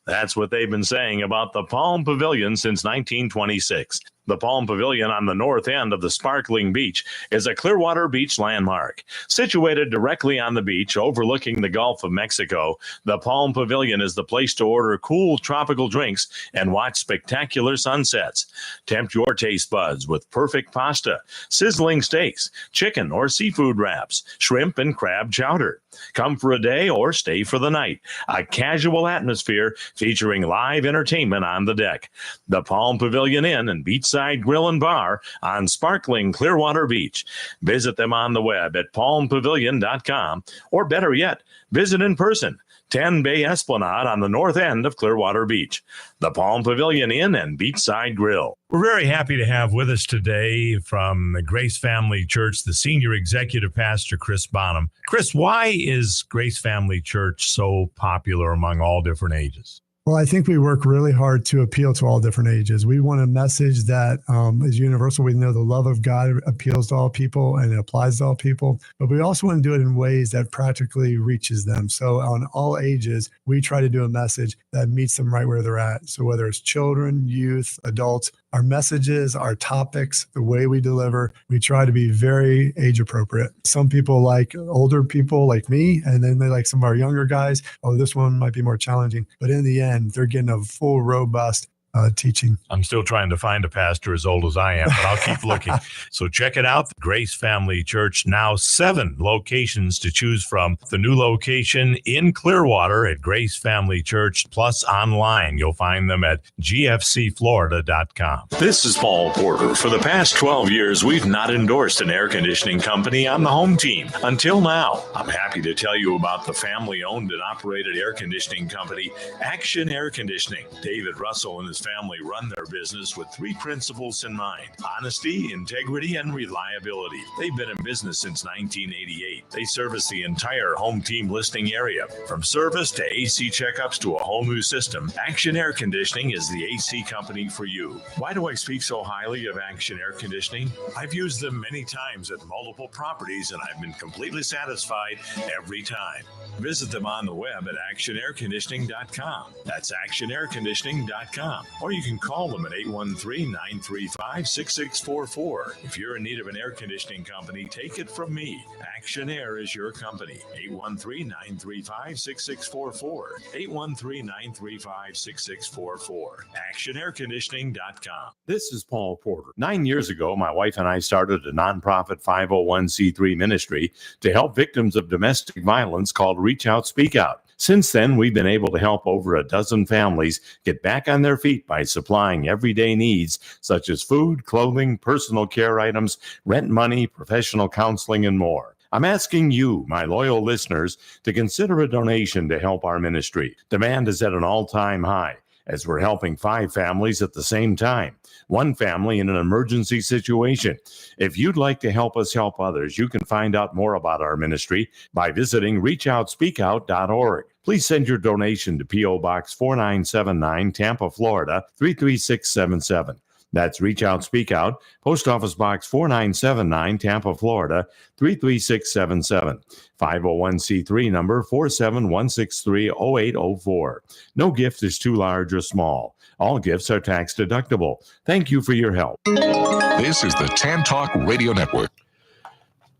That's what they've been saying about the Palm Pavilion since 1926. The Palm Pavilion on the north end of the sparkling beach is a Clearwater beach landmark. Situated directly on the beach overlooking the Gulf of Mexico, the Palm Pavilion is the place to order cool tropical drinks and watch spectacular sunsets. Tempt your taste buds with perfect pasta, sizzling steaks, chicken or seafood wraps, shrimp and crab chowder. Come for a day or stay for the night. A casual atmosphere featuring live entertainment on the deck. The Palm Pavilion Inn and Beachside Grill and Bar on sparkling Clearwater Beach. Visit them on the web at palmpavilion.com, or better yet, visit in person. 10 Bay Esplanade on the north end of Clearwater Beach. The Palm Pavilion Inn and Beachside Grill. We're very happy to have with us today from the Grace Family Church, the Senior Executive Pastor, Chris Bonham. Chris, why is Grace Family Church so popular among all different ages? Well, I think we work really hard to appeal to all different ages. We want a message that is universal. We know the love of God appeals to all people and it applies to all people, but we also want to do it in ways that practically reaches them. So on all ages, we try to do a message that meets them right where they're at. So whether it's children, youth, adults, our messages, our topics, the way we deliver, we try to be very age appropriate. Some people like older people like me, and then they like some of our younger guys. Oh, this one might be more challenging. But in the end, they're getting a full, robust teaching. I'm still trying to find a pastor as old as I am, but I'll keep looking. So check it out. The Grace Family Church, now 7 locations to choose from. The new location in Clearwater at Grace Family Church, plus online. You'll find them at gfcflorida.com. This is Paul Porter. For the past 12 years, we've not endorsed an air conditioning company on the home team. Until now, I'm happy to tell you about the family-owned and operated air conditioning company, Action Air Conditioning. David Russell and his family run their business with 3 principles in mind: honesty, integrity, and reliability. They've been in business since 1988. They service the entire home team listing area. From service to AC checkups to a whole new system, Action Air Conditioning is the AC company for you. Why do I speak so highly of Action Air Conditioning? I've used them many times at multiple properties, and I've been completely satisfied every time. Visit them on the web at actionairconditioning.com. That's actionairconditioning.com. Or you can call them at 813-935-6644. If you're in need of an air conditioning company, take it from me. Action Air is your company. 813-935-6644. 813-935-6644. actionairconditioning.com. This is Paul Porter. 9 years ago, my wife and I started a nonprofit 501c3 ministry to help victims of domestic violence called Reach Out, Speak Out. Since then, we've been able to help over a dozen families get back on their feet by supplying everyday needs such as food, clothing, personal care items, rent money, professional counseling, and more. I'm asking you, my loyal listeners, to consider a donation to help our ministry. Demand is at an all-time high, as we're helping 5 families at the same time. 1 family in an emergency situation. If you'd like to help us help others, you can find out more about our ministry by visiting reachoutspeakout.org. Please send your donation to P.O. Box 4979, Tampa, Florida, 33677. That's Reach Out, Speak Out, Post Office Box 4979, Tampa, Florida, 33677. 501c3 number 471630804. No gift is too large or small. All gifts are tax deductible. Thank you for your help. This is the TAN Talk Radio Network.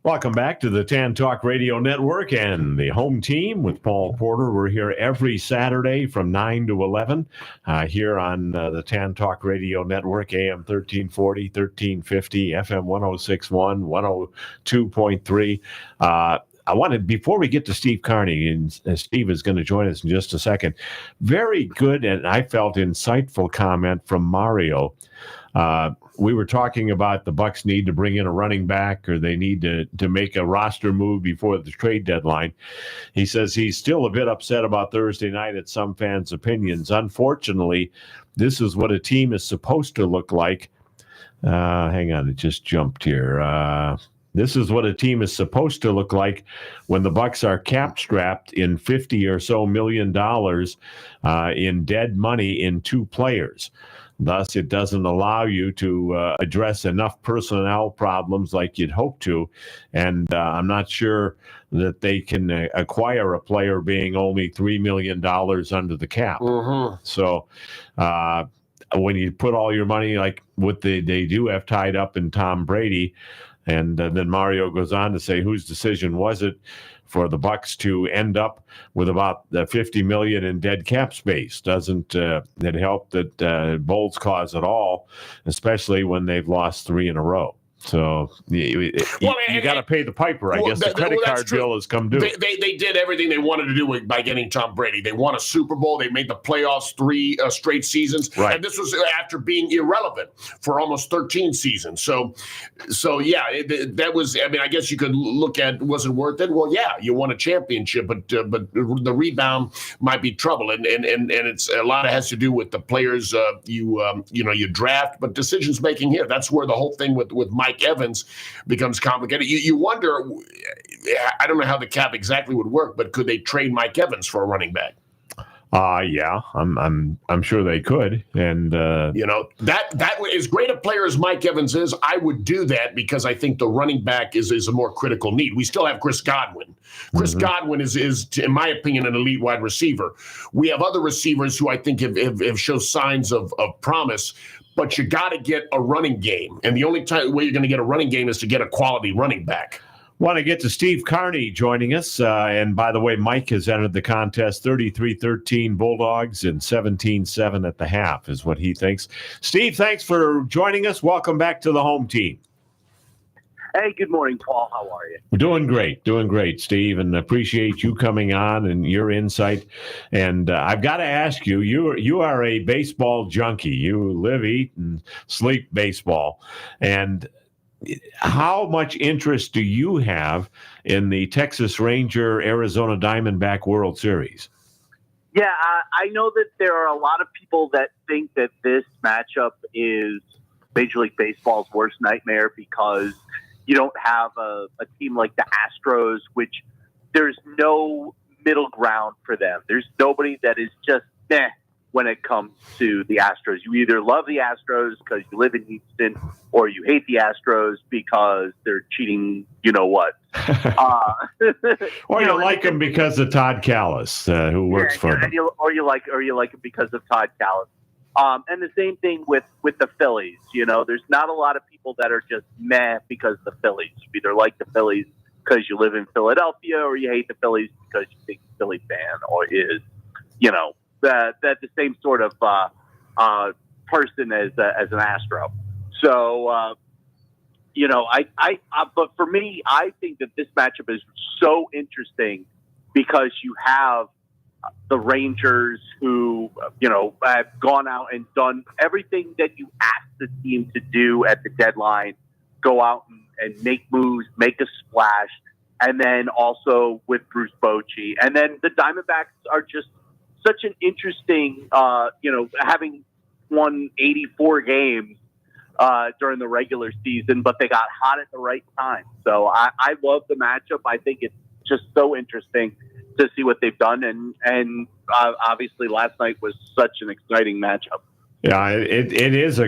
Welcome back to the TAN Talk Radio Network and the home team with Paul Porter. We're here every Saturday from 9 to 11 here on the TAN Talk Radio Network, AM 1340, 1350, FM 1061, 102.3. I wanted, before we get to Steve Carney, and Steve is going to join us in just a second, very good and I felt insightful comment from Mario. We were talking about the Bucs need to bring in a running back, or they need to make a roster move before the trade deadline. He says he's still a bit upset about Thursday night at some fans' opinions. Unfortunately, this is what a team is supposed to look like. Hang on, it just jumped here. This is what a team is supposed to look like when the Bucs are cap strapped in $50 or so million in dead money in 2 players. Thus, it doesn't allow you to address enough personnel problems like you'd hope to. And I'm not sure that they can acquire a player being only $3 million under the cap. Mm-hmm. So when you put all your money, like what they do have tied up in Tom Brady, and then Mario goes on to say, whose decision was it for the Bucs to end up with about $50 million in dead cap space? Doesn't it help that Bolts cause at all, especially when they've lost 3 in a row? So you got to pay the piper. I guess the credit card bill has come due. They did everything they wanted to do by getting Tom Brady. They won a Super Bowl. They made the playoffs 3 straight seasons. Right. And this was after being irrelevant for almost 13 seasons. So yeah, that was, I mean, I guess you could look at, was it worth it? Well, yeah, you won a championship, but the rebound might be trouble. And it's a lot has to do with the players you draft, but decisions making here. That's where the whole thing with Mike Evans becomes complicated. You wonder, I don't know how the cap exactly would work, but could they trade Mike Evans for a running back? Yeah, I'm sure they could, and that as great a player as Mike Evans is, I would do that because I think the running back is a more critical need. We still have Chris Godwin. Chris Godwin is, in my opinion, an elite wide receiver. We have other receivers who I think have shown signs of promise. But you got to get a running game, and the only way you're going to get a running game is to get a quality running back. Want to get to Steve Carney joining us. And by the way, Mike has entered the contest 33-13 Bulldogs and 17-7 at the half is what he thinks. Steve, thanks for joining us. Welcome back to the home team. Hey, good morning, Paul. How are you? We're doing great, Steve, and appreciate you coming on and your insight. And I've got to ask you, you are a baseball junkie. You live, eat, and sleep baseball. And how much interest do you have in the Texas Ranger Arizona Diamondback World Series? Yeah, I know that there are a lot of people that think that this matchup is Major League Baseball's worst nightmare because you don't have a team like the Astros, which there's no middle ground for them. There's nobody that is just when it comes to the Astros. You either love the Astros because you live in Houston, or you hate the Astros because they're cheating, you know what. Or you like them because of Todd Callis, who works for them. Or you like them because of Todd Callis. And the same thing with the Phillies. You know, there's not a lot of people that are just meh because of the Phillies. You either like the Phillies because you live in Philadelphia, or you hate the Phillies because you think a Philly fan or is, that the same sort of person as an Astro. So, but for me, I think that this matchup is so interesting because you have the Rangers who, have gone out and done everything that you asked the team to do at the deadline, go out and make moves, make a splash, and then also with Bruce Bochy. And then the Diamondbacks are just such an interesting, having won 84 games during the regular season, but they got hot at the right time. So I love the matchup. I think it's just so interesting to see what they've done. And obviously last night was such an exciting matchup. Yeah, it is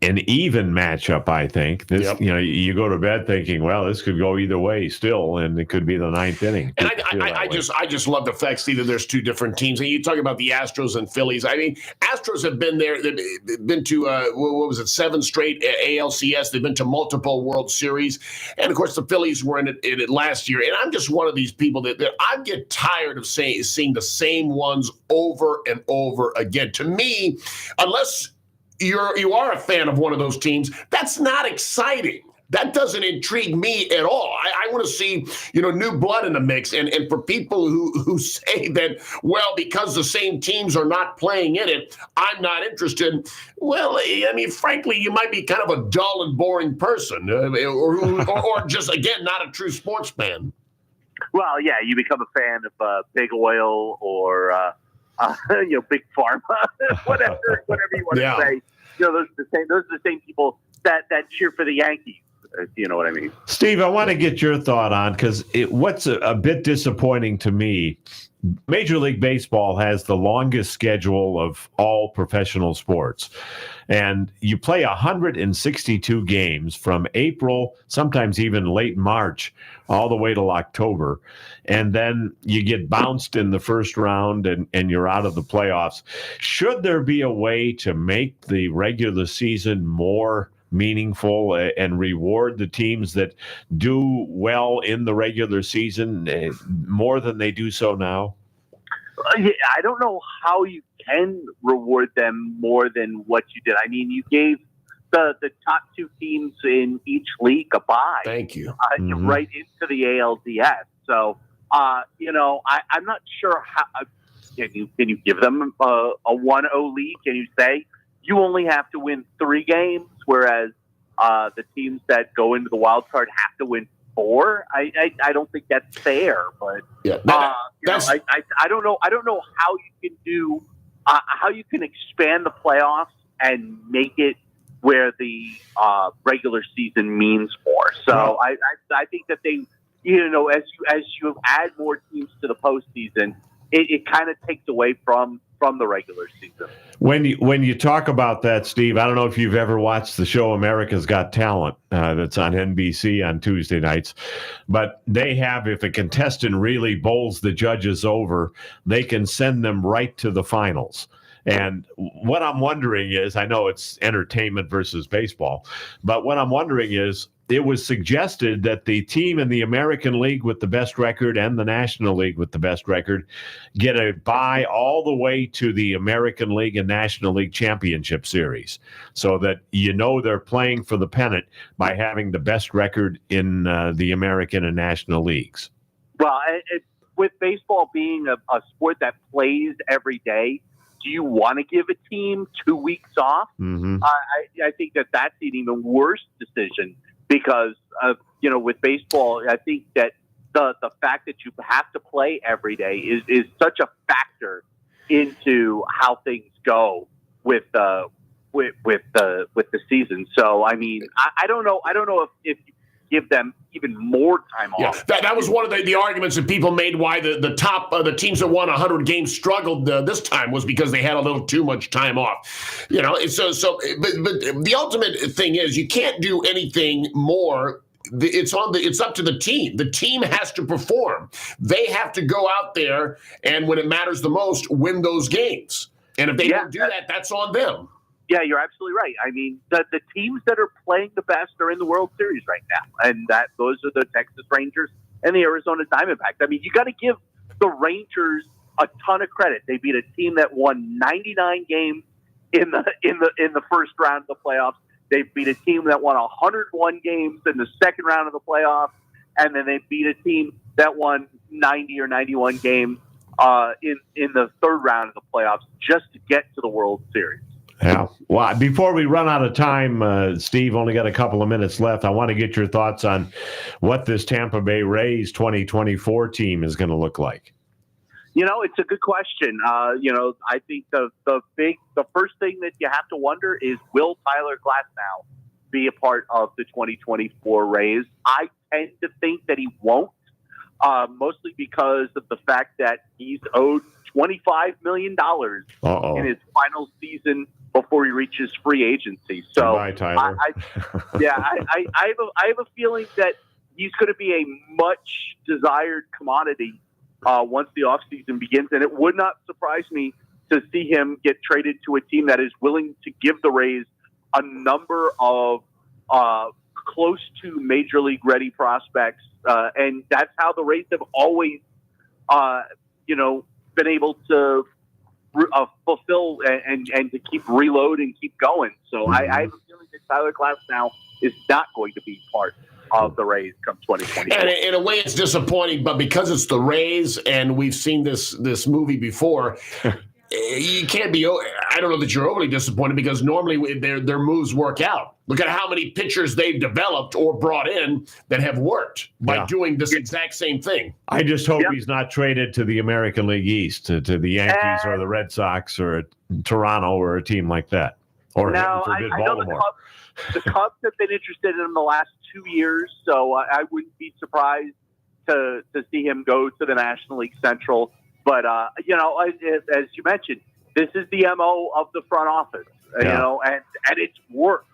an even matchup, I think. This, you go to bed thinking, well, this could go either way still, and it could be the ninth inning. And I just love the fact, Steve, that there's two different teams. And you talk about the Astros and Phillies. I mean, Astros have been there. They've been to, 7 straight ALCS. They've been to multiple World Series. And, of course, the Phillies were in it last year. And I'm just one of these people that I get tired of seeing the same ones over and over again. To me, unless you are a fan of one of those teams, that's not exciting. That doesn't intrigue me at all. I want to see, new blood in the mix. And for people who say that, well, because the same teams are not playing in it, I'm not interested. Well, I mean, frankly, you might be kind of a dull and boring person, or just, again, not a true sports fan. Well, yeah, you become a fan of Big Oil or Big Pharma, whatever you want to say. Those are the same people that cheer for the Yankees. You know what I mean? Steve, I want to get your thought on, because what's a bit disappointing to me, Major League Baseball has the longest schedule of all professional sports. And you play 162 games from April, sometimes even late March, all the way till October. And then you get bounced in the first round and you're out of the playoffs. Should there be a way to make the regular season more meaningful and reward the teams that do well in the regular season more than they do so now? I don't know how you can reward them more than what you did. I mean, you gave the top 2 teams in each league a bye. Thank you. Right into the ALDS. So, I'm not sure how. Can you give them a 1-0 lead? Can you say you only have to win 3 games, whereas the teams that go into the wild card have to win 4? I don't think that's fair. But yeah, I don't know. I don't know how you can do how you can expand the playoffs and make it where the regular season means more. So I think that they, as you add more teams to the postseason, it kind of takes away from the regular season. When you talk about that, Steve, I don't know if you've ever watched the show America's Got Talent that's on NBC on Tuesday nights, but they have, if a contestant really bowls the judges over, they can send them right to the finals. And what I'm wondering is, I know it's entertainment versus baseball, but what I'm wondering is, it was suggested that the team in the American League with the best record and the National League with the best record get a bye all the way to the American League and National League Championship Series, so that they're playing for the pennant by having the best record in the American and National Leagues. Well, with baseball being a sport that plays every day, do you want to give a team 2 weeks off? Mm-hmm. I think that's an even worse decision. Because, with baseball, I think that the fact that you have to play every day is such a factor into how things go with the season. So, I mean, I don't know if you give them even more time off. Yeah, that was one of the arguments that people made why the top the teams that won 100 games struggled this time was because they had a little too much time off. But the ultimate thing is you can't do anything more. It's up to the team. The team has to perform. They have to go out there and when it matters the most, win those games. And if they don't do that, that's on them. Yeah, you're absolutely right. I mean, the teams that are playing the best are in the World Series right now, and those are the Texas Rangers and the Arizona Diamondbacks. I mean, you got to give the Rangers a ton of credit. They beat a team that won 99 games in the first round of the playoffs. They beat a team that won 101 games in the second round of the playoffs, and then they beat a team that won 90 or 91 games in the third round of the playoffs just to get to the World Series. Yeah. Well, before we run out of time, Steve, only got a couple of minutes left. I want to get your thoughts on what this Tampa Bay Rays 2024 team is going to look like. It's a good question. I think the first thing that you have to wonder is, will Tyler Glasnow be a part of the 2024 Rays? I tend to think that he won't, mostly because of the fact that he's owed $25 million in his final season before he reaches free agency. So Goodbye, Tyler. I have a feeling that he's going to be a much desired commodity once the offseason begins. And it would not surprise me to see him get traded to a team that is willing to give the Rays a number of close to major league ready prospects. And that's how the Rays have always, been able to fulfill and to keep reload and keep going. So I have a feeling that Tyler Glasnow is not going to be part of the Rays come 2020. And in a way, it's disappointing, but because it's the Rays and we've seen this movie before, you can't be. I don't know that you're overly disappointed because normally their moves work out. Look at how many pitchers they've developed or brought in that have worked by doing this exact same thing. I just hope he's not traded to the American League East, to the Yankees or the Red Sox or Toronto or a team like that. Or now, I know Baltimore. The Cubs have been interested in him the last 2 years, so I wouldn't be surprised to see him go to the National League Central. But, as you mentioned, this is the MO of the front office, and it's worked.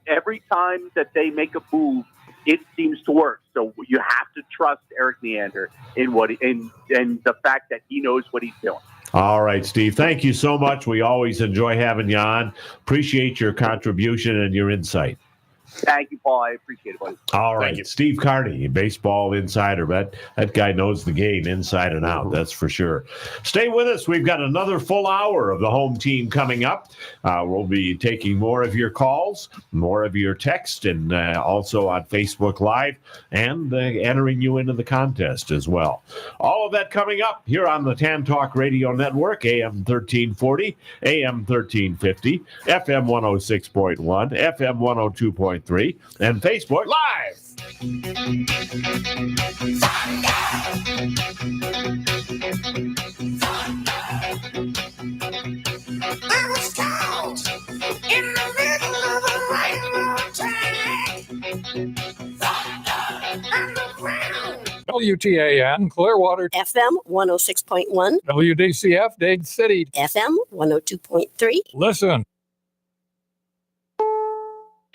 Every time that they make a move, it seems to work. So you have to trust Eric Neander in the fact that he knows what he's doing. All right, Steve. Thank you so much. We always enjoy having you on. Appreciate your contribution and your insight. Thank you, Paul. I appreciate it, buddy. All right. Steve Carney, baseball insider. That guy knows the game inside and out, that's for sure. Stay with us. We've got another full hour of the home team coming up. We'll be taking more of your calls, more of your text, and also on Facebook Live, and entering you into the contest as well. All of that coming up here on the Tan Talk Radio Network, AM 1340, AM 1350, FM 106.1, FM 102.3. And Facebook Live. I was caught in the middle of a railroad track. Thunder underground. WTAN, Clearwater. FM 106.1. WDCF, Dade City. FM 102.3. Listen.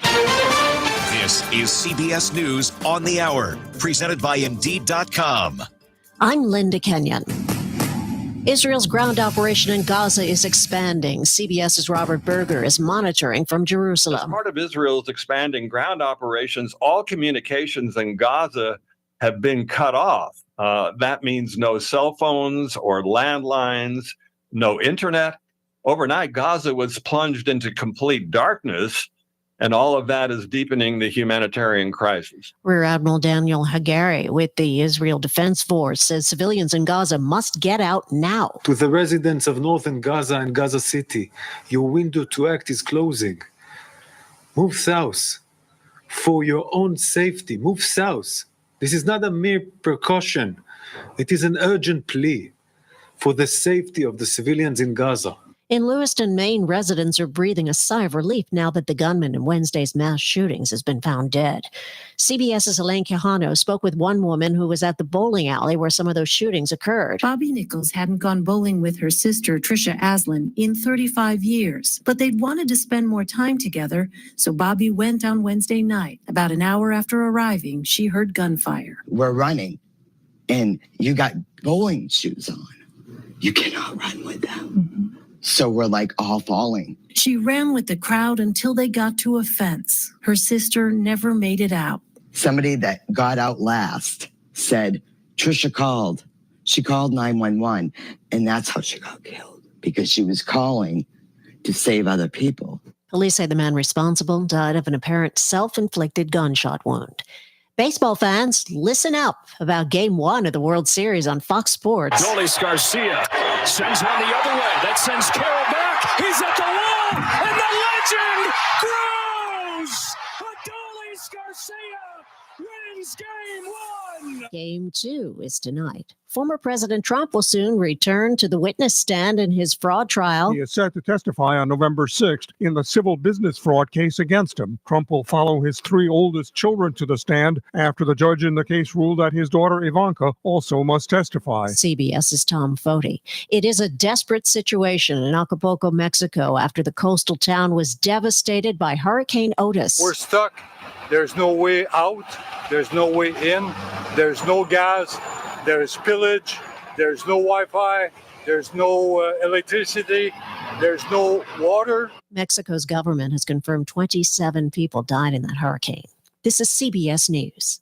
This is CBS News on the Hour, presented by Indeed.com. I'm Linda Kenyon. Israel's ground operation in Gaza is expanding. CBS's Robert Berger is monitoring from Jerusalem. As part of Israel's expanding ground operations, all communications in Gaza have been cut off. That means no cell phones or landlines, no internet. Overnight, Gaza was plunged into complete darkness, and all of that is deepening the humanitarian crisis. Rear Admiral Daniel Hagari with the Israel Defense Force says civilians in Gaza must get out now. To the residents of northern Gaza and Gaza City, your window to act is closing. Move south. For your own safety, move south. This is not a mere precaution. It is an urgent plea for the safety of the civilians in Gaza. In Lewiston, Maine, residents are breathing a sigh of relief now that the gunman in Wednesday's mass shootings has been found dead. CBS's Elaine Quijano spoke with one woman who was at the bowling alley where some of those shootings occurred. Bobby Nichols hadn't gone bowling with her sister, Tricia Aslin, in 35 years, but they'd wanted to spend more time together, so Bobby went on Wednesday night. About an hour after arriving, she heard gunfire. We're running, and you got bowling shoes on. You cannot run with them. Mm-hmm. So we're like all falling. She ran with the crowd until they got to a fence. Her sister never made it out. Somebody that got out last said, Trisha called. She called 911, and that's how she got killed, because she was calling to save other people. Police say the man responsible died of an apparent self-inflicted gunshot wound. Baseball fans, listen up about Game 1 of the World Series on Fox Sports. Adolis Garcia sends one the other way. That sends Carroll back. He's at the wall, and the legend grows. Adolis Garcia wins Game 1. Game 2 is tonight. Former President Trump will soon return to the witness stand in his fraud trial. He is set to testify on November 6th in the civil business fraud case against him. Trump will follow his 3 oldest children to the stand after the judge in the case ruled that his daughter Ivanka also must testify. CBS's Tom Foti. It is a desperate situation in Acapulco, Mexico, after the coastal town was devastated by Hurricane Otis. We're stuck. There's no way out. There's no way in. There's no gas. There is pillage, there's no Wi-Fi, there's no electricity, there's no water. Mexico's government has confirmed 27 people died in that hurricane. This is CBS News.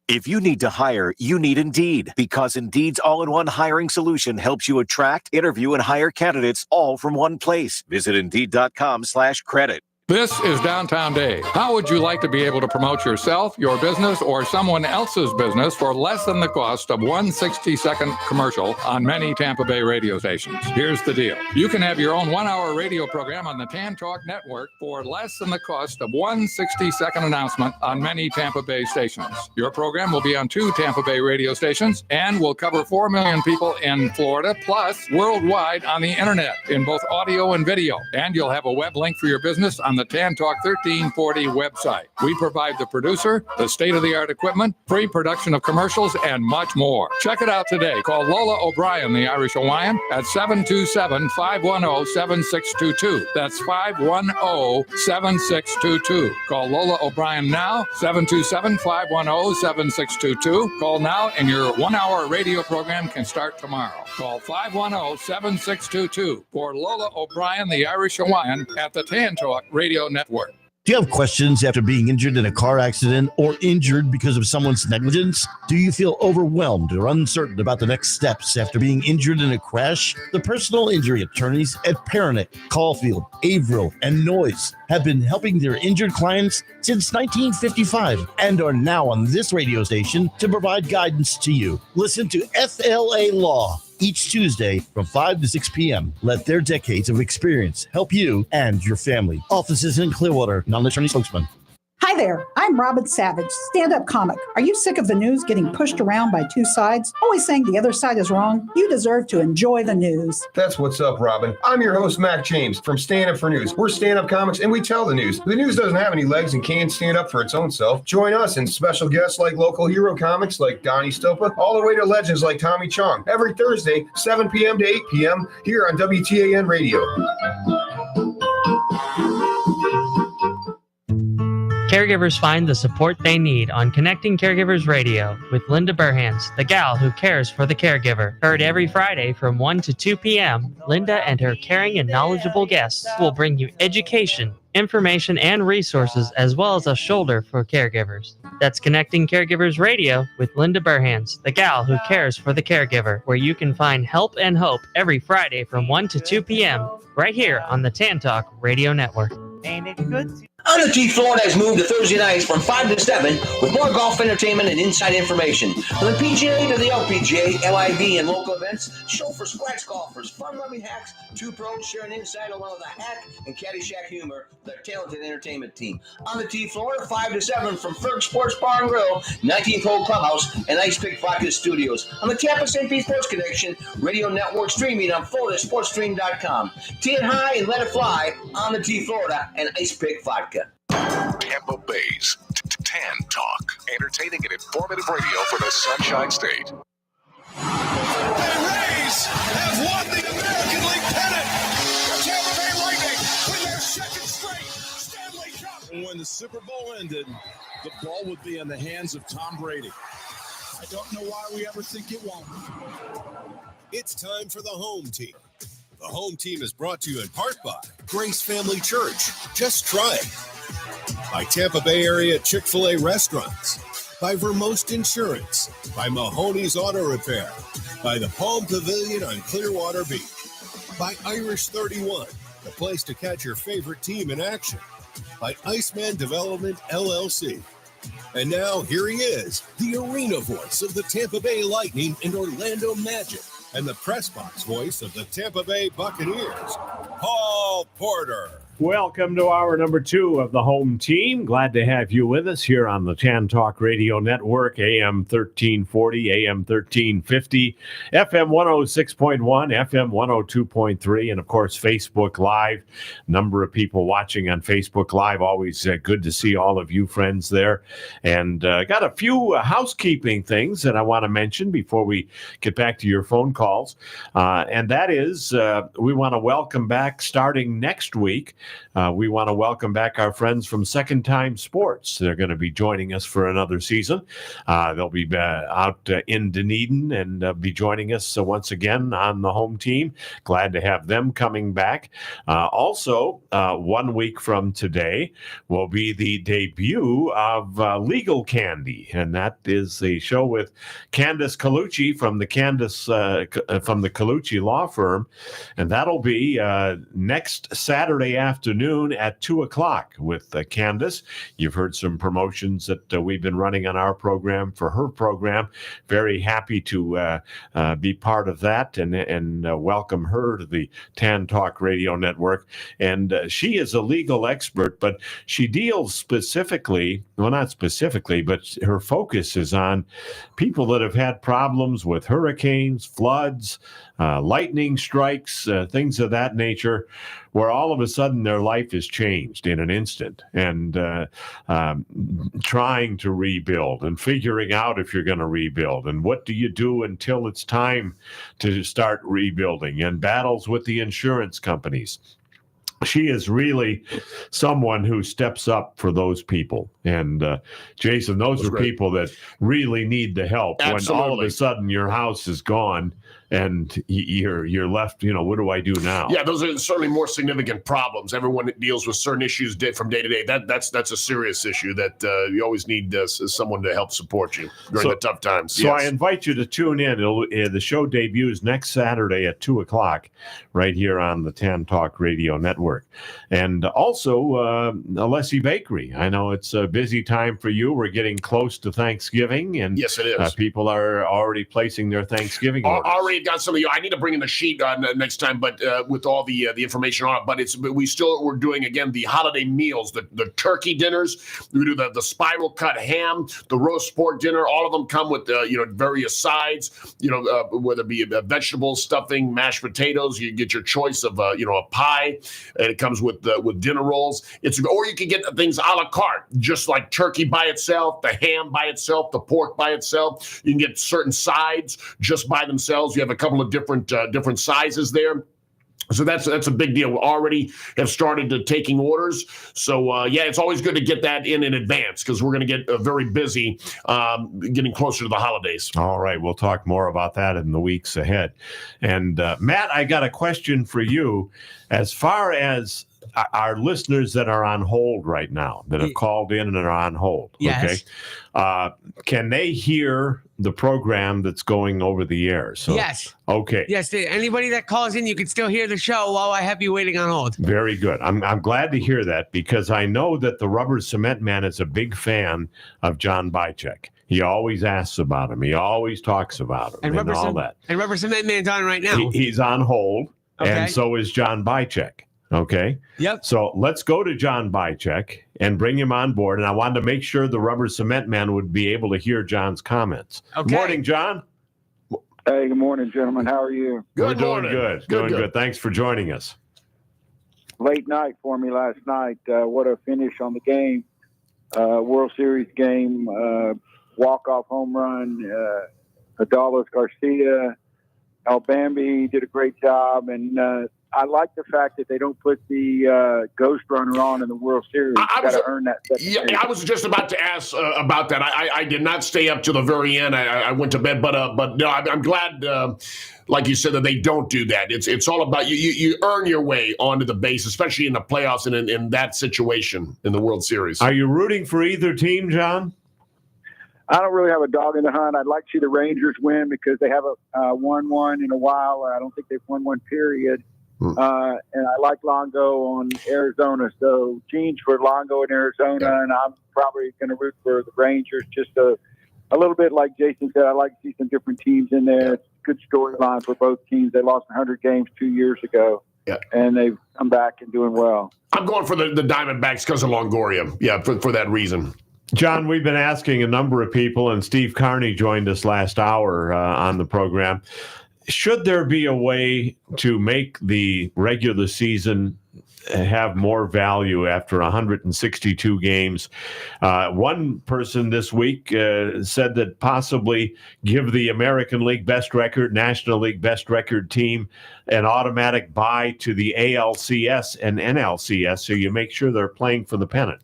If you need to hire, you need Indeed, because Indeed's all-in-one hiring solution helps you attract, interview, and hire candidates all from one place. Visit Indeed.com/credit. This is Downtown Dade. How would you like to be able to promote yourself, your business, or someone else's business for less than the cost of one 60-second commercial on many Tampa Bay radio stations? Here's the deal. You can have your own 1-hour radio program on the TAN Talk Network for less than the cost of one 60-second announcement on many Tampa Bay stations. Your program will be on 2 Tampa Bay radio stations and will cover 4 million people in Florida, plus worldwide on the internet in both audio and video. And you'll have a web link for your business on the TAN Talk 1340 website. We provide the producer, the state-of-the-art equipment, free production of commercials, and much more. Check it out today. Call Lola O'Brien, the Irish Hawaiian, at 727-510-7622. That's 510-7622. Call Lola O'Brien now, 727-510-7622. Call now, and your 1-hour radio program can start tomorrow. Call 510-7622 for Lola O'Brien, the Irish Hawaiian, at the TAN Talk Radio Network. Do you have questions after being injured in a car accident or injured because of someone's negligence? Do you feel overwhelmed or uncertain about the next steps after being injured in a crash? The personal injury attorneys at Peronic, Caulfield, Averill, and Noyes have been helping their injured clients since 1955 and are now on this radio station to provide guidance to you. Listen to FLA Law each Tuesday from 5 to 6 p.m. Let their decades of experience help you and your family. Offices in Clearwater, non-attorney spokesman. Hi there, I'm Robin Savage, stand-up comic. Are you sick of the news getting pushed around by two sides, always saying the other side is wrong? You deserve to enjoy the news. That's what's up, Robin. I'm your host, Mac James, from Stand Up for News. We're stand-up comics, and we tell the news. The news doesn't have any legs and can't stand up for its own self. Join us and special guests like local hero comics like Donnie Stopa, all the way to legends like Tommy Chong, every Thursday, 7 p.m. to 8 p.m. here on WTAN Radio. Caregivers find the support they need on Connecting Caregivers Radio with Linda Burhans, the gal who cares for the caregiver. Heard every Friday from 1 to 2 p.m., Linda and her caring and knowledgeable guests will bring you education, information, and resources, as well as a shoulder for caregivers. That's Connecting Caregivers Radio with Linda Burhans, the gal who cares for the caregiver, where you can find help and hope every Friday from 1 to 2 p.m. right here on the Tan Talk Radio Network. Ain't it good? Odyssey Florida has moved to Thursday nights from 5 to 7 with more golf entertainment and inside information. From the PGA to the LPGA, LIV, and local events, show for scratch golfers, fun-loving hacks, two pros sharing insight along with a hack and Caddyshack humor with their talented entertainment team. On the Tee Florida, 5 to 7 from Ferg Sports Bar and Grill, 19th Hole Clubhouse, and Ice Pick Vodka Studios. On the Tampa St. Pete Sports Connection Radio Network streaming on FloridaSportsStream.com. Tee it high and let it fly on the Tee Florida and Ice Pick Vodka. Tampa Bay's Tan Talk. Entertaining and informative radio for the Sunshine State. The Rays have won the American League pennant. The Tampa Bay Lightning win their second straight Stanley Cup. And when the Super Bowl ended, the ball would be in the hands of Tom Brady. I don't know why we ever think it won't. It's time for the home team. The home team is brought to you in part by Grace Family Church. Just try it. By Tampa Bay area Chick-fil-A restaurants. By Vermost Insurance. By Mahoney's Auto Repair. By the Palm Pavilion on Clearwater Beach. By Irish 31, the place to catch your favorite team in action. By Iceman Development, LLC. And now, here he is, the arena voice of the Tampa Bay Lightning and Orlando Magic, and the press box voice of the Tampa Bay Buccaneers, Paul Porter. Welcome to hour number 2 of the home team. Glad to have you with us here on the Tan Talk Radio Network, AM 1340, AM 1350, FM 106.1, FM 102.3, and of course, Facebook Live. Number of people watching on Facebook Live. Always good to see all of you friends there. And got a few housekeeping things that I want to mention before we get back to your phone calls. And that is, we want to welcome back starting next week. We want to welcome back our friends from Second Time Sports. They're going to be joining us for another season. They'll be out in Dunedin and be joining us once again on the home team. Glad to have them coming back. Also, 1 week from today will be the debut of Legal Candy, and that is the show with Candace Colucci from the Colucci Law Firm, and that'll be next Saturday afternoon at 2:00 with Candace. You've heard some promotions that we've been running on our program for her program. Very happy to be part of that and welcome her to the Tan Talk Radio Network. And she is a legal expert, but she deals specifically, well, not specifically, but her focus is on people that have had problems with hurricanes, floods, lightning strikes, things of that nature, where all of a sudden their life is changed in an instant, and trying to rebuild and figuring out if you're going to rebuild and what do you do until it's time to start rebuilding, and battles with the insurance companies. She is really someone who steps up for those people. And Jason, those are people that really need the help. Absolutely. When all of a sudden your house is gone and you're left, what do I do now? Yeah, those are certainly more significant problems. Everyone deals with certain issues from day to day. That's a serious issue that you always need someone to help support you during the tough times. So yes. I invite you to tune in. The show debuts next Saturday at 2:00 right here on the Tan Talk Radio Network. And also, Alessi Bakery. I know it's a busy time for you. We're getting close to Thanksgiving. And yes, it is. People are already placing their Thanksgiving orders. Already may have got some of I need to bring in the sheet next time, but with all the information on it. But we're doing again the holiday meals, the turkey dinners. We do the spiral cut ham, the roast pork dinner. All of them come with various sides. Whether it be vegetables, stuffing, mashed potatoes. You get your choice of a pie, and it comes with dinner rolls. Or you can get things a la carte, just like turkey by itself, the ham by itself, the pork by itself. You can get certain sides just by themselves. You have a couple of different sizes there. So that's a big deal. We already have started taking orders. So, it's always good to get that in advance because we're going to get very busy getting closer to the holidays. All right. We'll talk more about that in the weeks ahead. And, Matt, I got a question for you. As far as our listeners that are on hold right now, that have called in and are on hold, yes. Okay, can they hear the program that's going over the air? So, yes. Okay. Yes. Anybody that calls in, you can still hear the show while I have you waiting on hold. Very good. I'm glad to hear that because I know that the Rubber Cement Man is a big fan of John Bychek. He always asks about him. He always talks about him and all that. And Rubber Cement Man's on right now. He's on hold, okay. And so is John Bychek. Okay. Yep. So let's go to John Bychek and bring him on board. And I wanted to make sure the Rubber Cement Man would be able to hear John's comments. Okay. Good morning, John. Hey, good morning, gentlemen. How are you? We're doing good. Doing good. Thanks for joining us. Late night for me last night. What a finish on the game. World Series game. Walk-off home run. Adalis Garcia. Albambi did a great job. And I like the fact that they don't put the ghost runner on in the World Series. You got to earn that. Yeah, I was just about to ask about that. I did not stay up to the very end. I went to bed, but no, I'm glad, like you said, that they don't do that. It's all about you earn your way onto the base, especially in the playoffs and in that situation in the World Series. Are you rooting for either team, John? I don't really have a dog in the hunt. I'd like to see the Rangers win because they haven't won one in a while. I don't think they've won one, period. And I like Longo on Arizona. So Gene's for Longo in Arizona, and I'm probably going to root for the Rangers. Just a little bit like Jason said, I like to see some different teams in there. It's a good storyline for both teams. They lost 100 games 2 years ago, and they've come back and doing well. I'm going for the Diamondbacks because of Longoria. Yeah, for that reason. John, we've been asking a number of people, and Steve Carney joined us last hour on the program. Should there be a way to make the regular season have more value after 162 games? One person this week said that possibly give the American League best record, National League best record team an automatic bye to the ALCS and NLCS so you make sure they're playing for the pennant.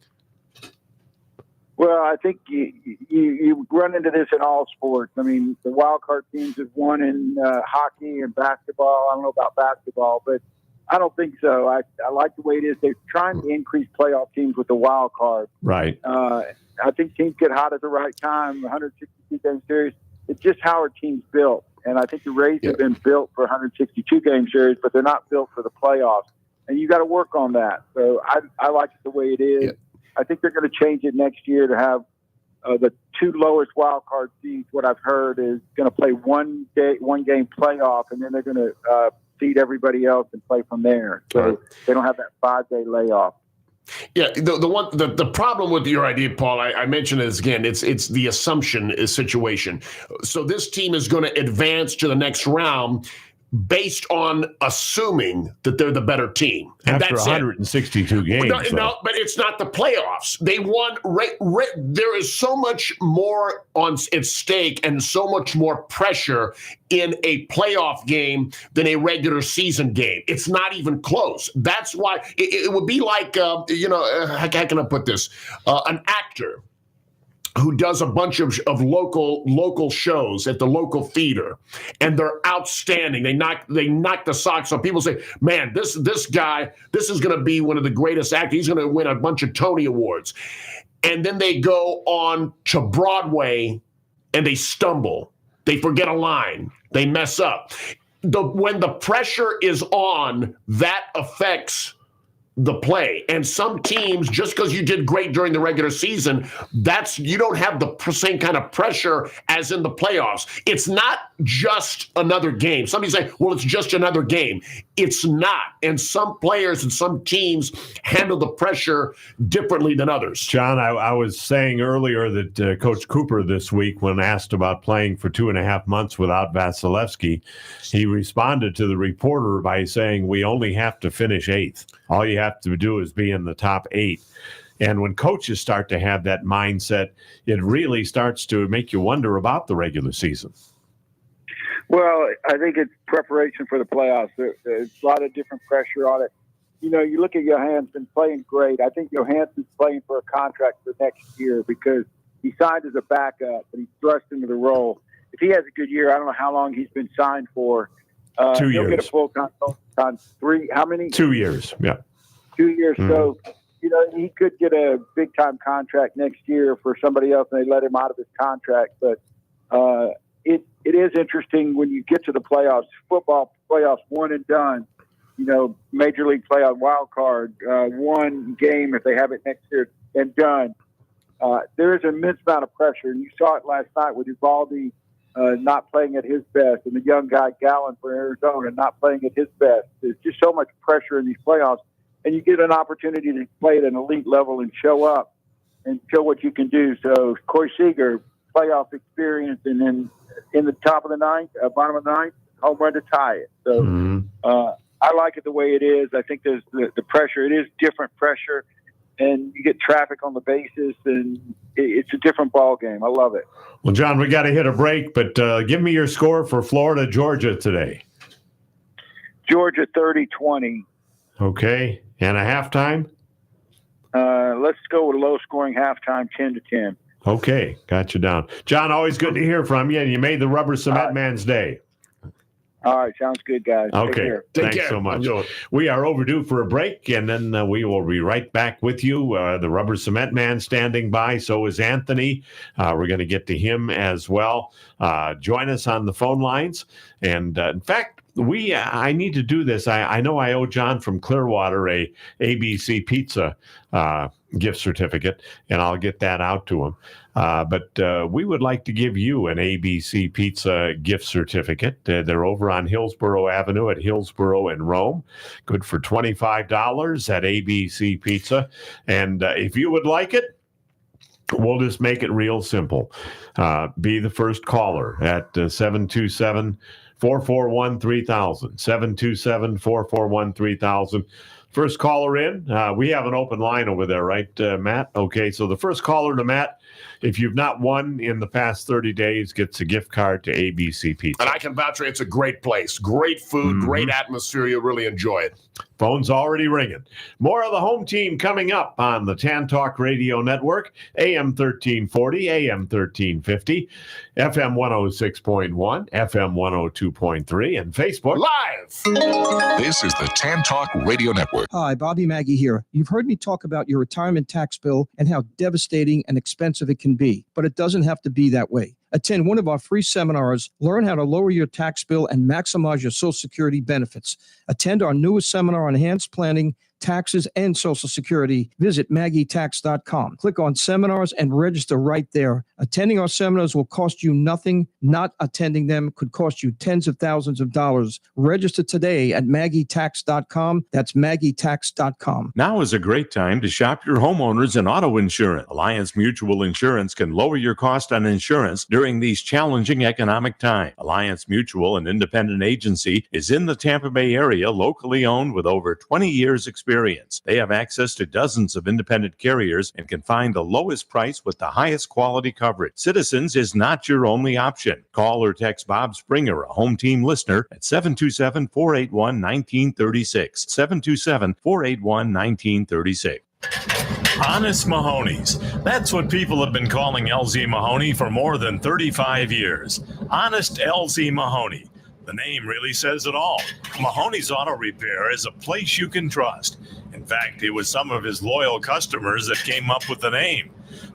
Well, I think you run into this in all sports. I mean, the wild card teams have won in hockey and basketball. I don't know about basketball, but I don't think so. I like the way it is. They're trying to increase playoff teams with the wild card. Right. I think teams get hot at the right time. 162-game series. It's just how our team's built. And I think the Rays have been built for 162-game series, but they're not built for the playoffs. And you got to work on that. So I like it the way it is. I think they're going to change it next year to have the two lowest wild card seeds. What I've heard is going to play one game playoff, and then they're going to seed everybody else and play from there. So they don't have that 5-day layoff. Yeah, the problem with your idea, Paul, I mentioned this again. It's the assumption situation. So this team is going to advance to the next round based on assuming that they're the better team. And after that's 162 games. No, but it's not the playoffs. They won. There is so much more at stake and so much more pressure in a playoff game than a regular season game. It's not even close. That's why it would be like, how can I put this? An actor who does a bunch of local shows at the local theater, and they're outstanding. They knock the socks off. People say, man, this guy, this is going to be one of the greatest actors. He's going to win a bunch of Tony Awards. And then they go on to Broadway and they stumble. They forget a line. They mess up. When the pressure is on, that affects the play. And some teams, just because you did great during the regular season, you don't have the same kind of pressure as in the playoffs. It's not just another game. Somebody's saying, well, it's just another game. It's not. And some players and some teams handle the pressure differently than others. John, I was saying earlier that Coach Cooper this week, when asked about playing for 2.5 months without Vasilevsky, he responded to the reporter by saying, we only have to finish 8th. All you have to do is be in the top 8. And when coaches start to have that mindset, it really starts to make you wonder about the regular season. Well, I think it's preparation for the playoffs. There's a lot of different pressure on it. You know, you look at Johansson playing great. I think Johansson's playing for a contract for next year because he signed as a backup, but he's thrust into the role. If he has a good year, I don't know how long he's been signed for. 2 years. He'll get a full contract. 3, how many? 2 years, yeah. 2 years. Mm-hmm. So, you know, he could get a big-time contract next year for somebody else, and they let him out of his contract. But it is interesting when you get to the playoffs, football playoffs, one and done, you know, Major League playoff wild card, one game if they have it next year and done. There is an immense amount of pressure, and you saw it last night with Uvalde not playing at his best and the young guy Gallen for Arizona not playing at his best. There's just so much pressure in these playoffs, and you get an opportunity to play at an elite level and show up and show what you can do. So Corey Seager, playoff experience, and then in the top of the ninth, bottom of the ninth, home run to tie it. So I like it the way it is. I think there's the pressure. It is different pressure, and you get traffic on the bases, and it's a different ball game. I love it. Well, John, we got to hit a break, but give me your score for Florida, Georgia today. Georgia 30-20. Okay. And a halftime? Let's go with a low-scoring halftime, 10-10. Okay, got you down. John, always good to hear from you, and you made the Rubber Cement Man's day. All right, sounds good, guys. Okay, Take thanks care. so much. We are overdue for a break, and then we will be right back with you. The Rubber Cement Man standing by, so is Anthony. We're going to get to him as well. Join us on the phone lines. And in fact, I need to do this. I know I owe John from Clearwater a ABC Pizza gift certificate, and I'll get that out to him. But we would like to give you an ABC Pizza gift certificate. They're over on Hillsborough Avenue at Hillsborough and Rome. Good for $25 at ABC Pizza. And if you would like it, we'll just make it real simple. Be the first caller at 727-441-3000. 727-441-3000. First caller in. We have an open line over there, right, Matt? Okay, so the first caller to Matt, if you've not won in the past 30 days, gets a gift card to ABC Pizza. And I can vouch for it. It's a great place. Great food, great atmosphere. You'll really enjoy it. Phone's already ringing. More of the home team coming up on the TAN Talk Radio Network, AM 1340, AM 1350, FM 106.1, FM 102.3, and Facebook Live. This is the TAN Talk Radio Network. Hi, Bobby Maggie here. You've heard me talk about your retirement tax bill and how devastating and expensive it can be, but it doesn't have to be that way. Attend one of our free seminars, learn how to lower your tax bill and maximize your Social Security benefits. Attend our newest seminar on enhanced planning, taxes, and Social Security. Visit MaggieTax.com. Click on seminars and register right there. Attending our seminars will cost you nothing. Not attending them could cost you tens of thousands of dollars. Register today at MaggieTax.com. That's MaggieTax.com. Now is a great time to shop your homeowners and auto insurance. Alliance Mutual Insurance can lower your cost on insurance during these challenging economic times. Alliance Mutual, an independent agency, is in the Tampa Bay area, locally owned with over 20 years experience. They have access to dozens of independent carriers and can find the lowest price with the highest quality coverage. Citizens is not your only option. Call or text Bob Springer, a home team listener, at 727-481-1936. 727-481-1936. Honest Mahoney's. That's what people have been calling LZ Mahoney for more than 35 years. Honest LZ Mahoney. The name really says it all. Mahoney's Auto Repair is a place you can trust. In fact, it was some of his loyal customers that came up with the name.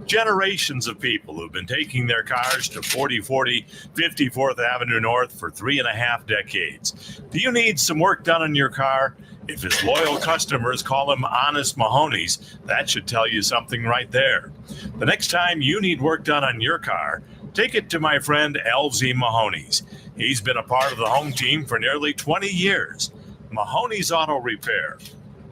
Generations of people who've been taking their cars to 4040 54th Avenue North for 3.5 decades. Do you need some work done on your car? If his loyal customers call him Honest Mahoney's, that should tell you something right there. The next time you need work done on your car, take it to my friend LZ Mahoney's. He's been a part of the home team for nearly 20 years. Mahoney's Auto Repair.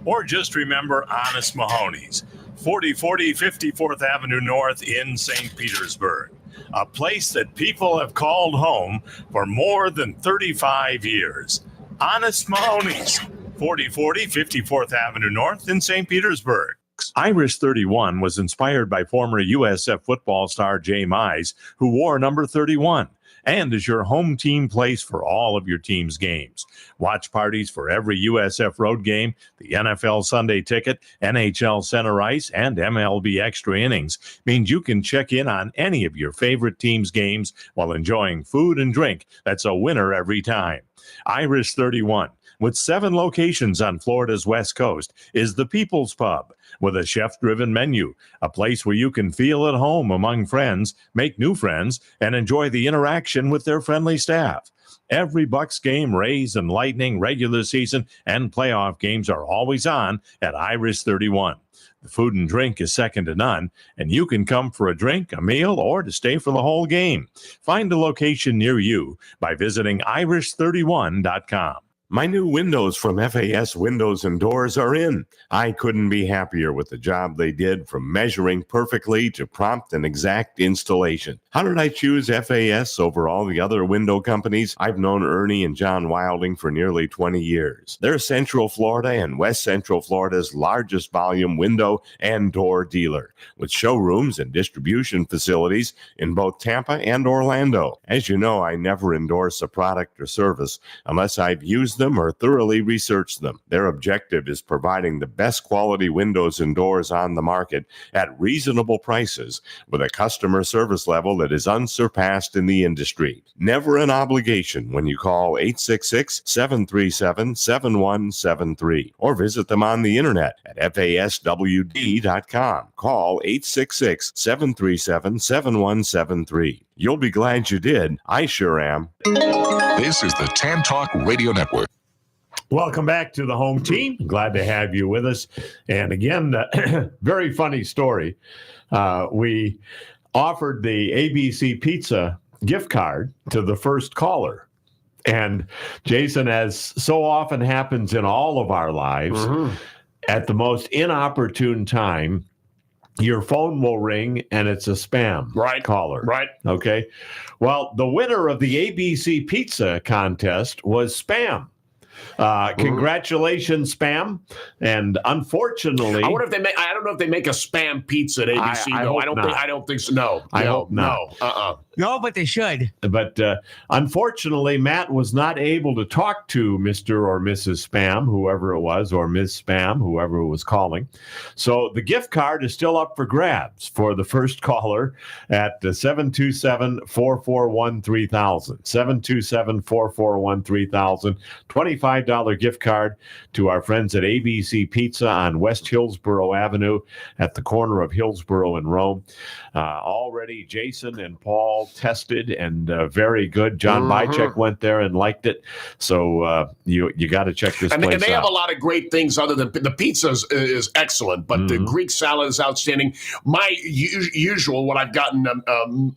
Or just remember Honest Mahoney's, 4040 54th Avenue North in St. Petersburg. A place that people have called home for more than 35 years. Honest Mahoney's, 4040 54th Avenue North in St. Petersburg. Irish 31 was inspired by former USF football star Jay Mize, who wore number 31, and is your home team place for all of your team's games. Watch parties for every USF road game, the NFL Sunday Ticket, NHL Center Ice, and MLB Extra Innings means you can check in on any of your favorite team's games while enjoying food and drink that's a winner every time. Irish 31, with 7 locations on Florida's West Coast, is the People's Pub, with a chef-driven menu, a place where you can feel at home among friends, make new friends, and enjoy the interaction with their friendly staff. Every Bucks game, Rays and Lightning, regular season, and playoff games are always on at Irish 31. The food and drink is second to none, and you can come for a drink, a meal, or to stay for the whole game. Find a location near you by visiting irish31.com. My new windows from FAS Windows and Doors are in. I couldn't be happier with the job they did, from measuring perfectly to prompt and exact installation. How did I choose FAS over all the other window companies? I've known Ernie and John Wilding for nearly 20 years. They're Central Florida and West Central Florida's largest volume window and door dealer, with showrooms and distribution facilities in both Tampa and Orlando. As you know, I never endorse a product or service unless I've used them or thoroughly researched them. Their objective is providing the best quality windows and doors on the market at reasonable prices with a customer service level that is unsurpassed in the industry. Never an obligation when you call 866-737-7173 or visit them on the internet at faswd.com. Call 866-737-7173. You'll be glad you did. I sure am. This is the TAN Talk Radio Network. Welcome back to the home team. Glad to have you with us. And again, very funny story. We offered the ABC Pizza gift card to the first caller. And Jason, as so often happens in all of our lives, at the most inopportune time, your phone will ring and it's a spam caller. Right. Okay. Well, the winner of the ABC Pizza contest was spam. Congratulations, spam. And unfortunately, I wonder if they make. I don't know if they make a spam pizza at ABC. I don't think so. No. I hope not. No. No, but they should. But unfortunately, Matt was not able to talk to Mr. or Mrs. Spam, whoever it was, or Ms. Spam, whoever was calling. So the gift card is still up for grabs for the first caller at 727-441-3000. 727-441-3000. $25 gift card to our friends at ABC Pizza on West Hillsborough Avenue at the corner of Hillsborough and Rome. Already Jason and Paul tested and very good. John Bycheck went there and liked it. So you got to check this place out. And they have a lot of great things other than the pizza is excellent, but the Greek salad is outstanding. My usual, what I've gotten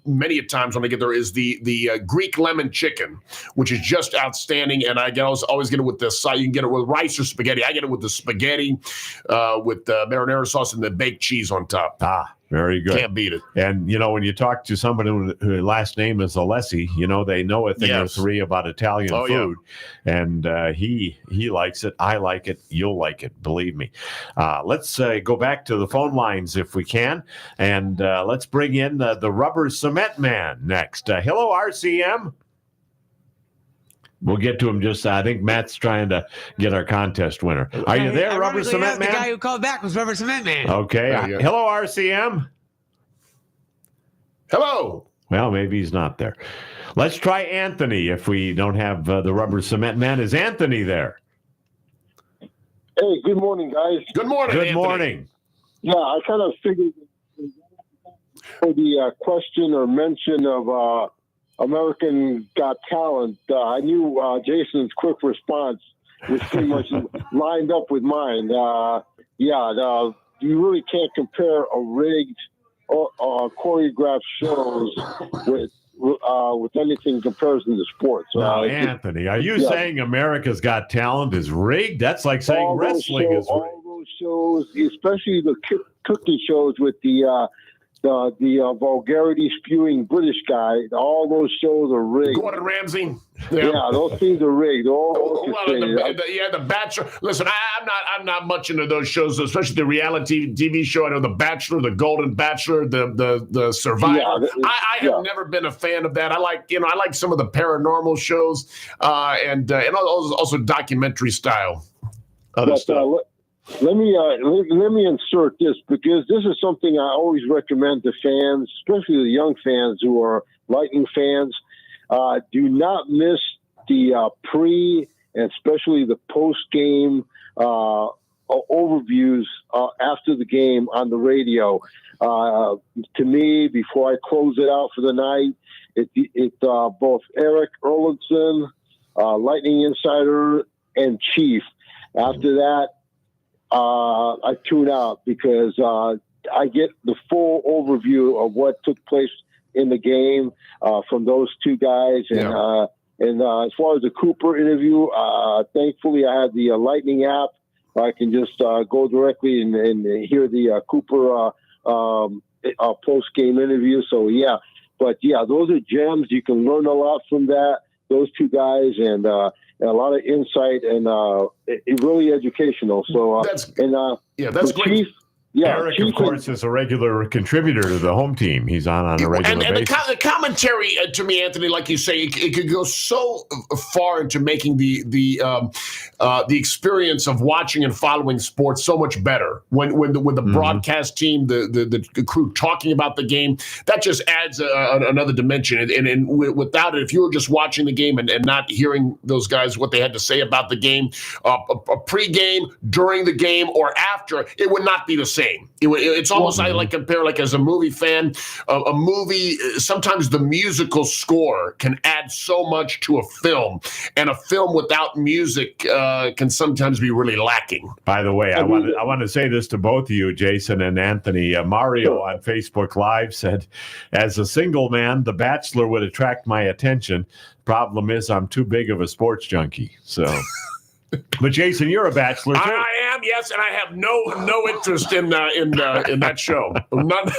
many a times when I get there is the Greek lemon chicken, which is just outstanding. And I always get it with the side. You can get it with rice or spaghetti. I get it with the spaghetti with the marinara sauce and the baked cheese on top. Very good. Can't beat it. And, when you talk to somebody whose last name is Alessi, they know a thing or three about Italian food. Yeah. And he likes it. I like it. You'll like it. Believe me. Let's go back to the phone lines if we can. And let's bring in the Rubber Cement Man next. Hello, RCM. We'll get to him I think Matt's trying to get our contest winner. Are you there, Rubber Cement Man? The guy who called back was Rubber Cement Man. Okay. Hello, RCM. Hello. Well, maybe he's not there. Let's try Anthony if we don't have the Rubber Cement Man. Is Anthony there? Hey, good morning, guys. Good morning, Good Anthony. morning. Yeah, I kind of figured for the question or mention of American Got Talent, I knew Jason's quick response was pretty much lined up with mine. You really can't compare a rigged or choreographed shows with anything in comparison to sports. Now, Anthony, are you saying America's Got Talent is rigged? That's like saying wrestling is rigged. All those shows, especially the cooking shows with the vulgarity spewing British guy, all those shows are rigged. Gordon Ramsay. Yeah, those things are rigged. The Bachelor. Listen, I'm not much into those shows, especially the reality TV show. I know The Bachelor, The Golden Bachelor, the Survivor. I have never been a fan of that. I like some of the paranormal shows, and also documentary style other stuff. Let me insert this, because this is something I always recommend to fans, especially the young fans who are Lightning fans. Do not miss the pre and especially the post-game overviews after the game on the radio. To me, before I close it out for the night, it's both Eric Erlandson, Lightning Insider, and Chief. After that, I tune out, because I get the full overview of what took place in the game from those two guys. And as far as the Cooper interview, thankfully I have the Lightning app. I can just go directly and hear the Cooper post-game interview. So, those are gems. You can learn a lot from those two guys, and a lot of insight, and it's really educational. So that's great. Chief, Eric, of course, is a regular contributor to the home team. He's on a regular basis. And the commentary, to me, Anthony, like you say, it could go so far into making the experience of watching and following sports so much better. When the broadcast team, the crew talking about the game, that just adds another dimension. And without it, if you were just watching the game and not hearing those guys what they had to say about the game, a pre-game, during the game, or after, it would not be the same. It's almost I like compare, like, as a movie fan, a movie, sometimes the musical score can add so much to a film, and a film without music can sometimes be really lacking. By the way, I want to say this to both of you, Jason and Anthony. Mario on Facebook Live said, as a single man, The Bachelor would attract my attention. Problem is, I'm too big of a sports junkie. So... But Jason, you're a bachelor too. I am, yes, and I have no interest in that show, none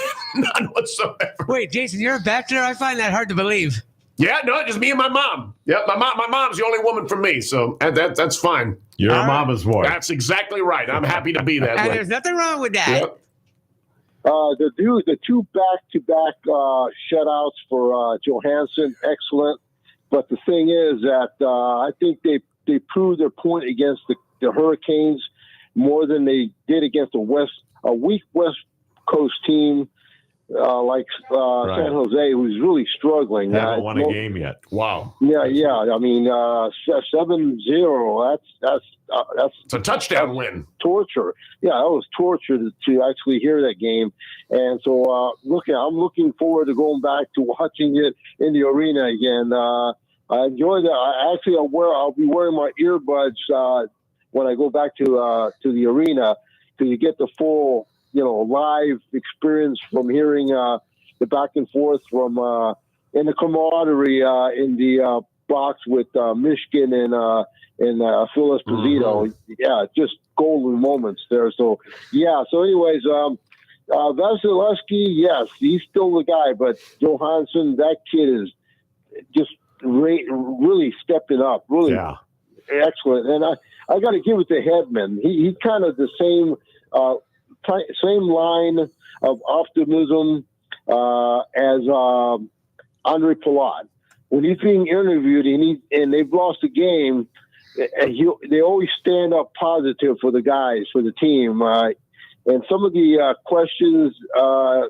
whatsoever. Wait, Jason, you're a bachelor? I find that hard to believe. Yeah, no, just me and my mom. Yep, my mom's the only woman for me, so that's fine. You're a mama's boy. That's exactly right. I'm happy to be that way. And there's nothing wrong with that. Yep. The two back-to-back shutouts for Johansson, excellent. But the thing is that I think they proved their point against the Hurricanes more than they did against a weak West Coast team like San Jose, who's really struggling. They haven't won a game yet. Wow. Yeah. I mean, 7-0. That's it's a touchdown win. Torture. Yeah, that was torture to actually hear that game. And so, I'm looking forward to going back to watching it in the arena again. I enjoy that. I'll be wearing my earbuds when I go back to the arena, because you get the full, live experience from hearing the back and forth from and the camaraderie in the box with Michigan and Phil Esposito. Mm-hmm. Yeah, just golden moments there. So anyways, Vasilevsky, yes, he's still the guy, but Johansson, that kid is just really stepping up, really excellent. And I got to give it to Hedman. He kind of the same line of optimism as Andre Palat. When he's being interviewed and they've lost a game, they always stand up positive for the guys, for the team. And some of the questions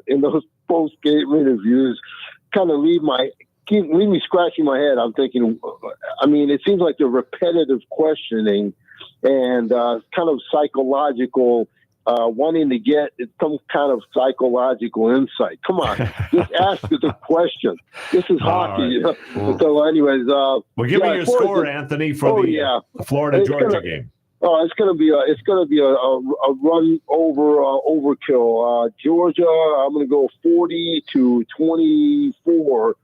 in those post-game interviews kind of leave me scratching my head. I'm thinking, it seems like the repetitive questioning and kind of psychological, wanting to get some kind of psychological insight. Come on, just ask the question. This is hockey. Right. So anyways. Well, give me your score, Anthony, for the Florida-Georgia game. Oh, it's gonna be a run overkill. Georgia, I'm gonna go 40-24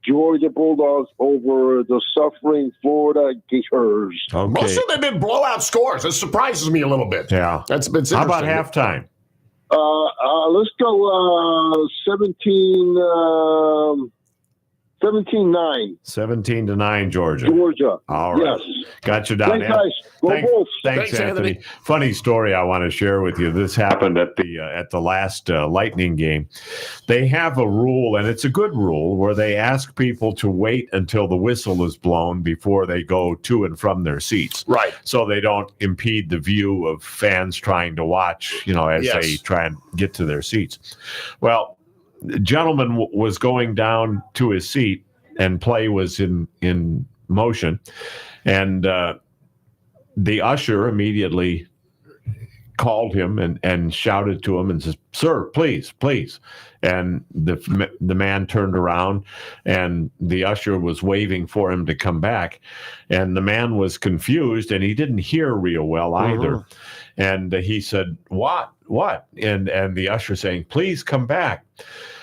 Georgia Bulldogs over the suffering Florida Gators. Okay. Most of them have been blowout scores. That surprises me a little bit. Yeah. It's interesting. How about halftime? Let's go 17-9. 17-9, Georgia. Georgia. All right. Yes. Got you down. Thanks, guys. Go Bulls. Thanks, Anthony. Funny story I want to share with you. This happened at the last Lightning game. They have a rule, and it's a good rule, where they ask people to wait until the whistle is blown before they go to and from their seats. Right. So they don't impede the view of fans trying to watch, as they try and get to their seats. Well, the gentleman was going down to his seat, and play was in motion, and the usher immediately called him and shouted to him and says, "Sir, please." And the man turned around, and the usher was waving for him to come back, and the man was confused, and he didn't hear real well either. And he said, "What?" And the usher saying, "Please come back."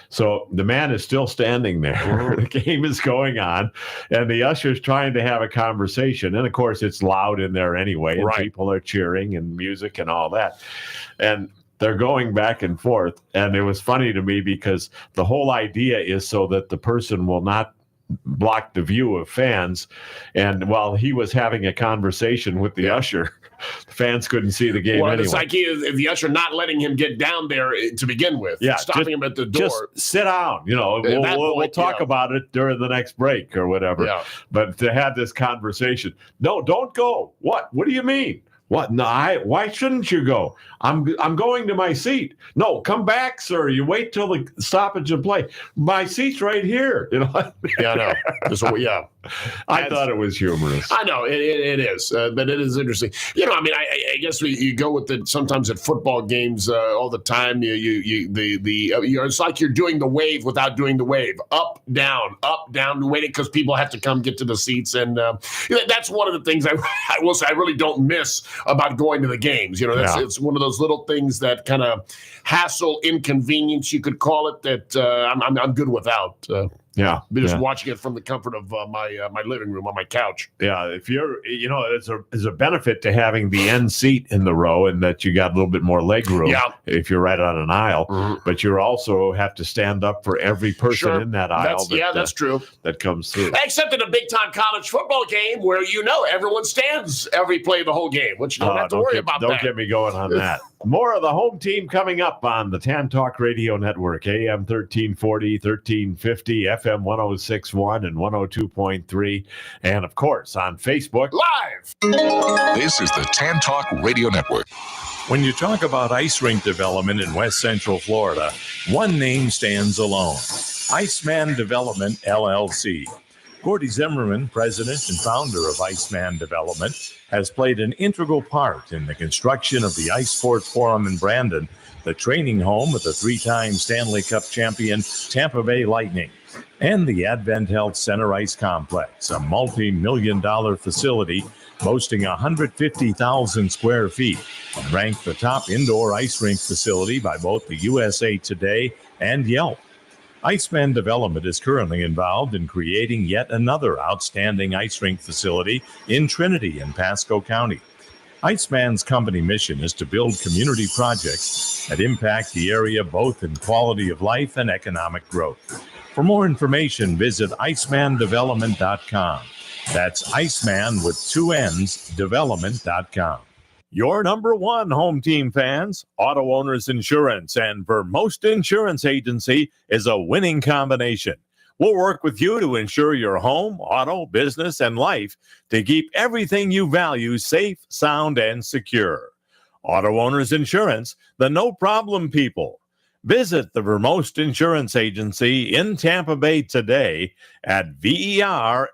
So the man is still standing there. The game is going on, and the usher's trying to have a conversation. And, of course, it's loud in there anyway, and people are cheering and music and all that. And they're going back and forth. And it was funny to me because the whole idea is so that the person will not block the view of fans. And while he was having a conversation with the usher, fans couldn't see the game anyway. It's like the usher not letting him get down there to begin with, stopping him at the door. Just sit down. We'll talk about it during the next break or whatever. Yeah. But to have this conversation, no, don't go. What do you mean? What? No, why shouldn't you go? I'm going to my seat. No, come back, sir. You wait till the stoppage of play. My seat's right here. Yeah, I know. I thought it was humorous. I know it is, but it is interesting. I guess you go with it sometimes at football games all the time. It's like you're doing the wave without doing the wave. Up, down, waiting because people have to come get to the seats, and that's one of the things I will say I really don't miss about going to the games. It's one of those little things that kind of hassle, inconvenience, you could call it, that I'm good without. Just watching it from the comfort of my living room on my couch. Yeah, if you're, there's a benefit to having the end seat in the row, and that you got a little bit more leg room. Yeah. If you're right on an aisle, but you also have to stand up for every person in that aisle. That's true. That comes through. Except in a big time college football game where everyone stands every play of the whole game, which you don't have to worry about. Don't get me going on that. More of the home team coming up on the TAN Talk Radio Network, AM 1340, 1350, FM 106.1 and 102.3, and of course on Facebook Live. This is the TAN Talk Radio Network. When you talk about ice rink development in West Central Florida, one name stands alone: Iceman Development, LLC. Gordy Zimmerman, president and founder of Iceman Development, has played an integral part in the construction of the Ice Sports Forum in Brandon, the training home of the three-time Stanley Cup champion Tampa Bay Lightning, and the Advent Health Center Ice Complex, a multi-million-dollar facility boasting 150,000 square feet, and ranked the top indoor ice rink facility by both the USA Today and Yelp. Iceman Development is currently involved in creating yet another outstanding ice rink facility in Trinity and Pasco County. Iceman's company mission is to build community projects that impact the area both in quality of life and economic growth. For more information, visit icemandevelopment.com. That's Iceman with two N's, development.com. Your number one home team fans, Auto Owners Insurance and Vermost Insurance Agency is a winning combination. We'll work with you to ensure your home, auto, business, and life to keep everything you value safe, sound, and secure. Auto Owners Insurance, the no-problem people. Visit the Vermost Insurance Agency in Tampa Bay today at vermost.com.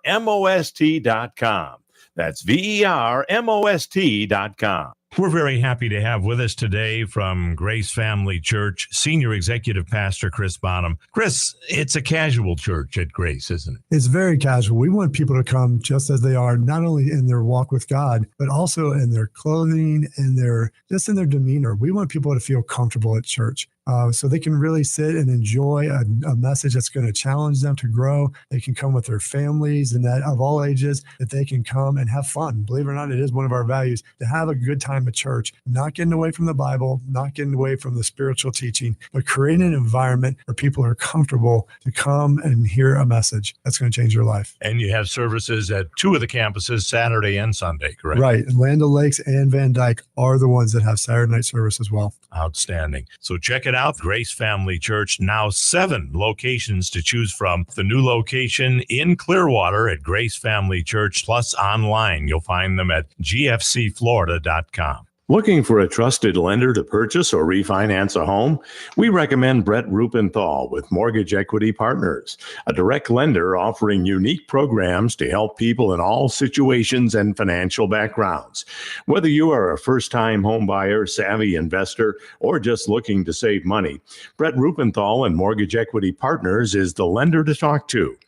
That's vermost.com. We're very happy to have with us today from Grace Family Church, Senior Executive Pastor Chris Bonham. Chris, it's a casual church at Grace, isn't it? It's very casual. We want people to come just as they are, not only in their walk with God, but also in their clothing and just in their demeanor. We want people to feel comfortable at church. So they can really sit and enjoy a message that's going to challenge them to grow. They can come with their families and that of all ages, that they can come and have fun. Believe it or not, it is one of our values to have a good time at church, not getting away from the Bible, not getting away from the spiritual teaching, but creating an environment where people are comfortable to come and hear a message that's going to change your life. And you have services at 2 of the campuses, Saturday and Sunday, correct? Right. Land O'Lakes and Van Dyke are the ones that have Saturday night service as well. Outstanding. So check it out. Grace Family Church, now 7 locations to choose from. The new location in Clearwater at Grace Family Church, plus online. You'll find them at gfcflorida.com. Looking for a trusted lender to purchase or refinance a home? We recommend Brett Rupenthal with Mortgage Equity Partners, a direct lender offering unique programs to help people in all situations and financial backgrounds. Whether you are a first-time home buyer, savvy investor, or just looking to save money, Brett Rupenthal and Mortgage Equity Partners is the lender to talk to.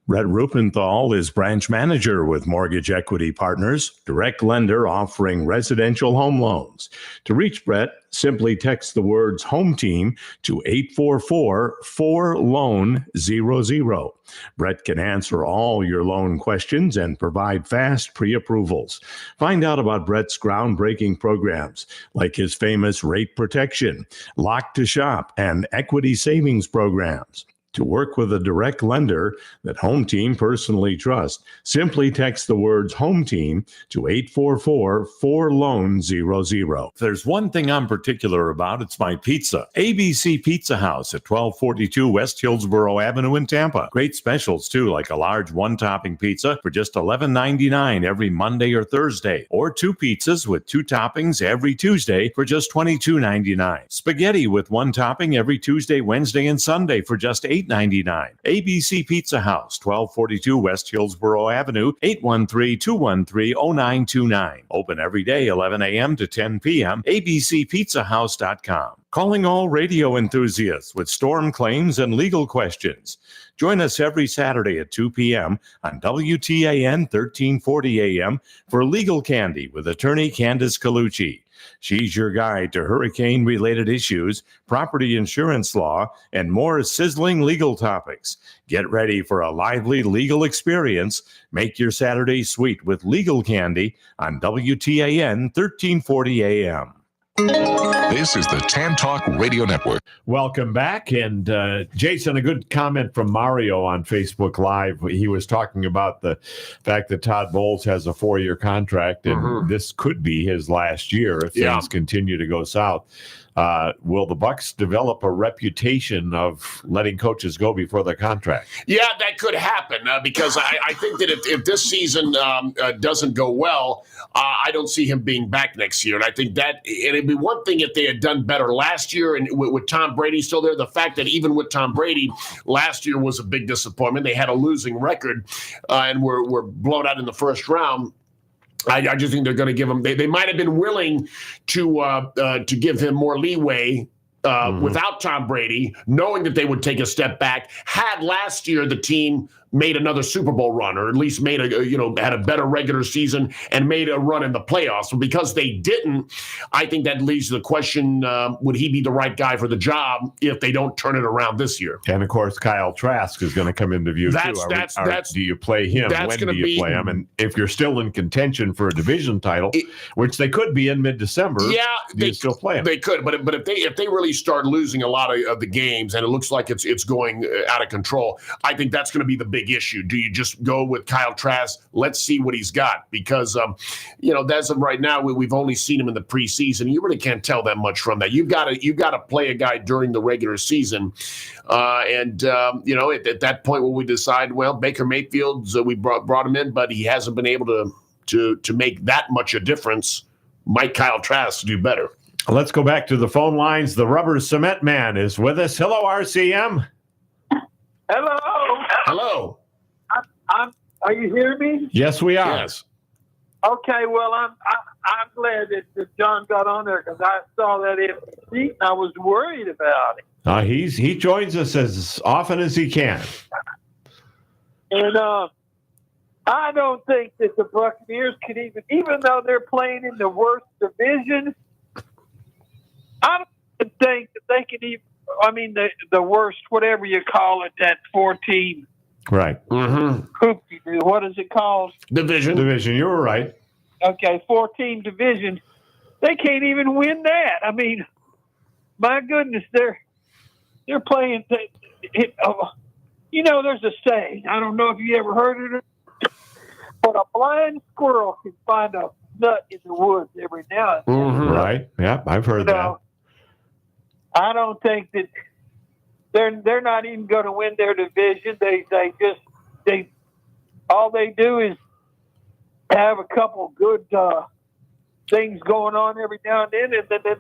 Brett Rupenthal is branch manager with Mortgage Equity Partners, direct lender offering residential home loans. To reach Brett, simply text the words Home Team to 844-4LOAN-00. Brett can answer all your loan questions and provide fast pre-approvals. Find out about Brett's groundbreaking programs, like his famous Rate Protection, Lock to Shop, and Equity Savings programs. To work with a direct lender that Home Team personally trusts, simply text the words Home Team to 844-4LOAN-00. If there's one thing I'm particular about, it's my pizza. ABC Pizza House at 1242 West Hillsborough Avenue in Tampa. Great specials, too, like a large one-topping pizza for just $11.99 every Monday or Thursday, or 2 pizzas with 2 toppings every Tuesday for just $22.99. Spaghetti with 1 topping every Tuesday, Wednesday, and Sunday for just $8.99. ABC Pizza House, 1242 West Hillsborough Avenue, 813-213-0929. Open every day, 11 a.m. to 10 p.m. abcpizzahouse.com. Calling all radio enthusiasts with storm claims and legal questions. Join us every Saturday at 2 p.m. on WTAN 1340 a.m. for Legal Candy with attorney Candace Colucci. She's your guide to hurricane-related issues, property insurance law, and more sizzling legal topics. Get ready for a lively legal experience. Make your Saturday sweet with Legal Candy on WTAN 1340 AM. This is the TAN Talk Radio Network. Welcome back. And Jason, a good comment from Mario on Facebook Live. He was talking about the fact that Todd Bowles has a 4-year contract, and this could be his last year if things continue to go south. Will the Bucks develop a reputation of letting coaches go before their contract? Yeah, that could happen because I think that if this season doesn't go well, I don't see him being back next year. And I think that it'd be one thing if they had done better last year and with Tom Brady still there. The fact that even with Tom Brady, last year was a big disappointment. They had a losing record and were blown out in the first round. I just think they're going to give him. They might have been willing to give him more leeway without Tom Brady, knowing that they would take a step back. Had last year the team made another Super Bowl run, or at least made had a better regular season and made a run in the playoffs. But because they didn't, I think that leads to the question: would he be the right guy for the job if they don't turn it around this year? And of course, Kyle Trask is going to come into view too. Do you play him? When do you play him? And if you're still in contention for a division title, which they could be in mid-December, do you still play him? They could, but if they really start losing a lot of the games and it looks like it's going out of control, I think that's going to be the big issue. Do you just go with Kyle Trask? Let's see what he's got, because as of right now, we've only seen him in the preseason. You really can't tell that much from that. You've got to play a guy during the regular season, at that point when we decide, well, Baker Mayfield's we brought him in, but he hasn't been able to make that much a difference. Might Kyle Trask do better? Let's go back to the phone lines. The Rubber Cement Man is with us. Hello, RCM. Hello. Hello. Are you hearing me? Yes, we are. Yes. Okay, well, I'm glad that John got on there because I saw that empty seat and I was worried about it. He joins us as often as he can. And I don't think that the Buccaneers could even though they're playing in the worst division, I don't think that they can even. I mean, the worst, whatever you call it, that 4-team. Right. Mm-hmm. What is it called? Division. You were right. Okay, 4-team division. They can't even win that. I mean, my goodness, they're playing. You know, there's a saying. I don't know if you ever heard it, but a blind squirrel can find a nut in the woods every now and then. Mm-hmm. Right. Yeah, I've heard that. I don't think that they're not even going to win their division. They all they do is have a couple good things going on every now and then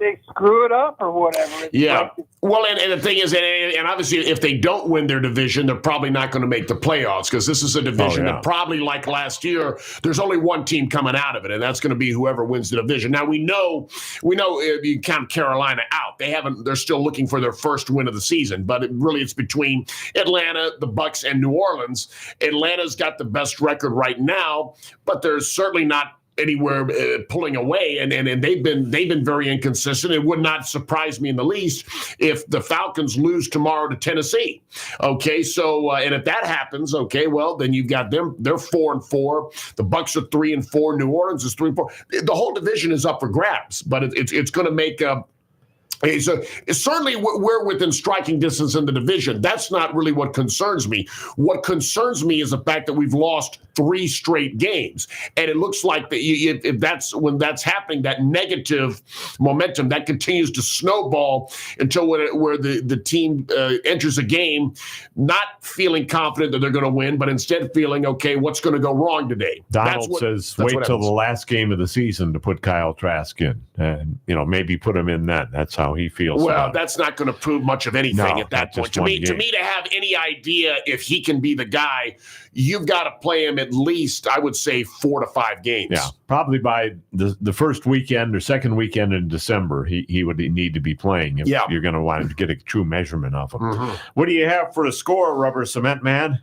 they screw it up or whatever. Yeah. Well, and the thing is, and obviously, if they don't win their division, they're probably not going to make the playoffs because this is a division that probably, like last year, there's only one team coming out of it, and that's going to be whoever wins the division. Now we know if you count Carolina out, they're still looking for their first win of the season, but it's between Atlanta, the Bucs, and New Orleans. Atlanta's got the best record right now, but there's certainly not anywhere pulling away, and they've been very inconsistent. It would not surprise me in the least if the Falcons lose tomorrow to Tennessee. Okay, so and if that happens, okay, well then you've got them. They're 4-4. The Bucs are 3-4. New Orleans is 3-4. The whole division is up for grabs, but it's going to make So certainly we're within striking distance in the division. That's not really what concerns me. What concerns me is the fact that we've lost 3 straight games. And it looks like when that's happening, that negative momentum, that continues to snowball until where the team enters a game not feeling confident that they're going to win, but instead feeling, okay, what's going to go wrong today? Donald says wait till the last game of the season to put Kyle Trask in. And, maybe put him in then. That's how he feels. Well, that's not going to prove much of anything at that point. To me, to have any idea if he can be the guy, you've got to play him at least, I would say, 4 to 5 games. Yeah, probably by the first weekend or second weekend in December, he would need to be playing if you're going to want to get a true measurement of him. Mm-hmm. What do you have for a score, Rubber Cement Man?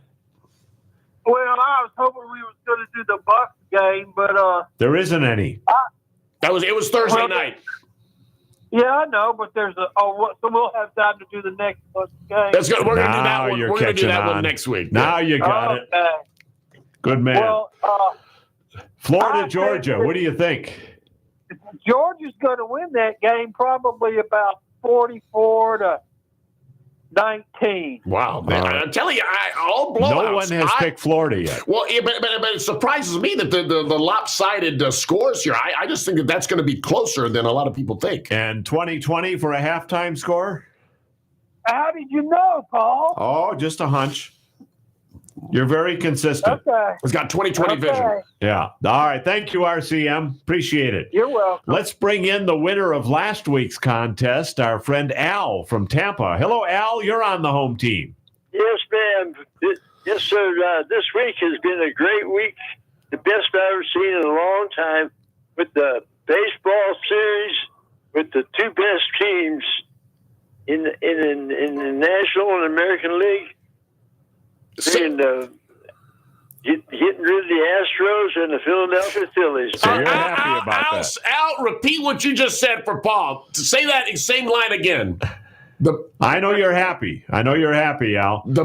Well, I was hoping we was going to do the Bucs game, but there isn't any. It was Thursday night. Yeah, I know, but so we'll have time to do the next game. That's good. We're going to do that one. We're going to do that one next week. Now you got it. Good man. Well, Florida, Georgia. What do you think? Georgia's going to win that game probably about 44-19. Wow, man. I'm telling you, all blowouts. No one has picked Florida yet. Well, but it surprises me that the lopsided scores here. I just think that's going to be closer than a lot of people think. And 2020 for a halftime score? How did you know, Paul? Oh, just a hunch. You're very consistent. Okay. It's got 2020 vision. Yeah. All right. Thank you, RCM. Appreciate it. You're welcome. Let's bring in the winner of last week's contest, our friend Al from Tampa. Hello, Al. You're on the home team. Yes, ma'am. Yes, sir. This week has been a great week. The best I've ever seen in a long time with the baseball series, with the 2 best teams in the National and American League. And getting rid of the Astros and the Philadelphia Phillies. So you're happy about that. Al, repeat what you just said for Paul. Say that same line again. I know you're happy. Al. The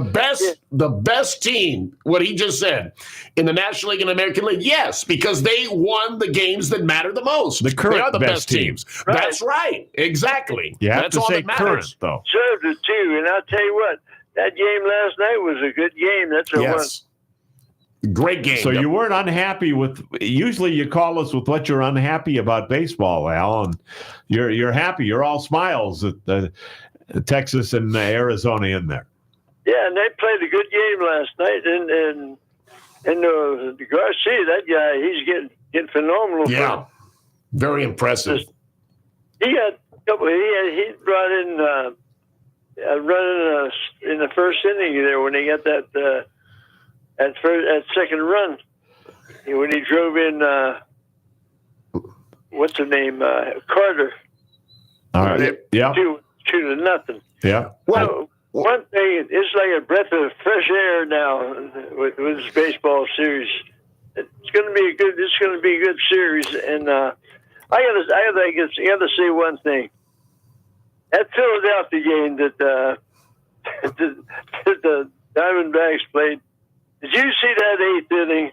best team, what he just said, in the National League and American League, yes, because they won the games that matter the most. The current they are the best teams. Right. That's right. Exactly. You have That's to all say that matters. current, though. Served it, too. And I'll tell you what, that game last night was a good game. That's a one. Great game. So you weren't unhappy with. Usually, you call us with what you're unhappy about baseball, Al, and you're happy. You're all smiles at the Texas and Arizona in there. Yeah, and they played a good game last night, and Garcia, that guy, he's getting phenomenal. Yeah, very impressive. He got a couple. He brought in running in the first inning there when he got that second run when he drove in what's her name? Carter. All right. Yeah. 2-0. Yeah. Well, one thing, it's like a breath of fresh air now with this baseball series. It's going to be a good series, and I gotta say one thing. That Philadelphia game that the Diamondbacks played. Did you see that 8th inning?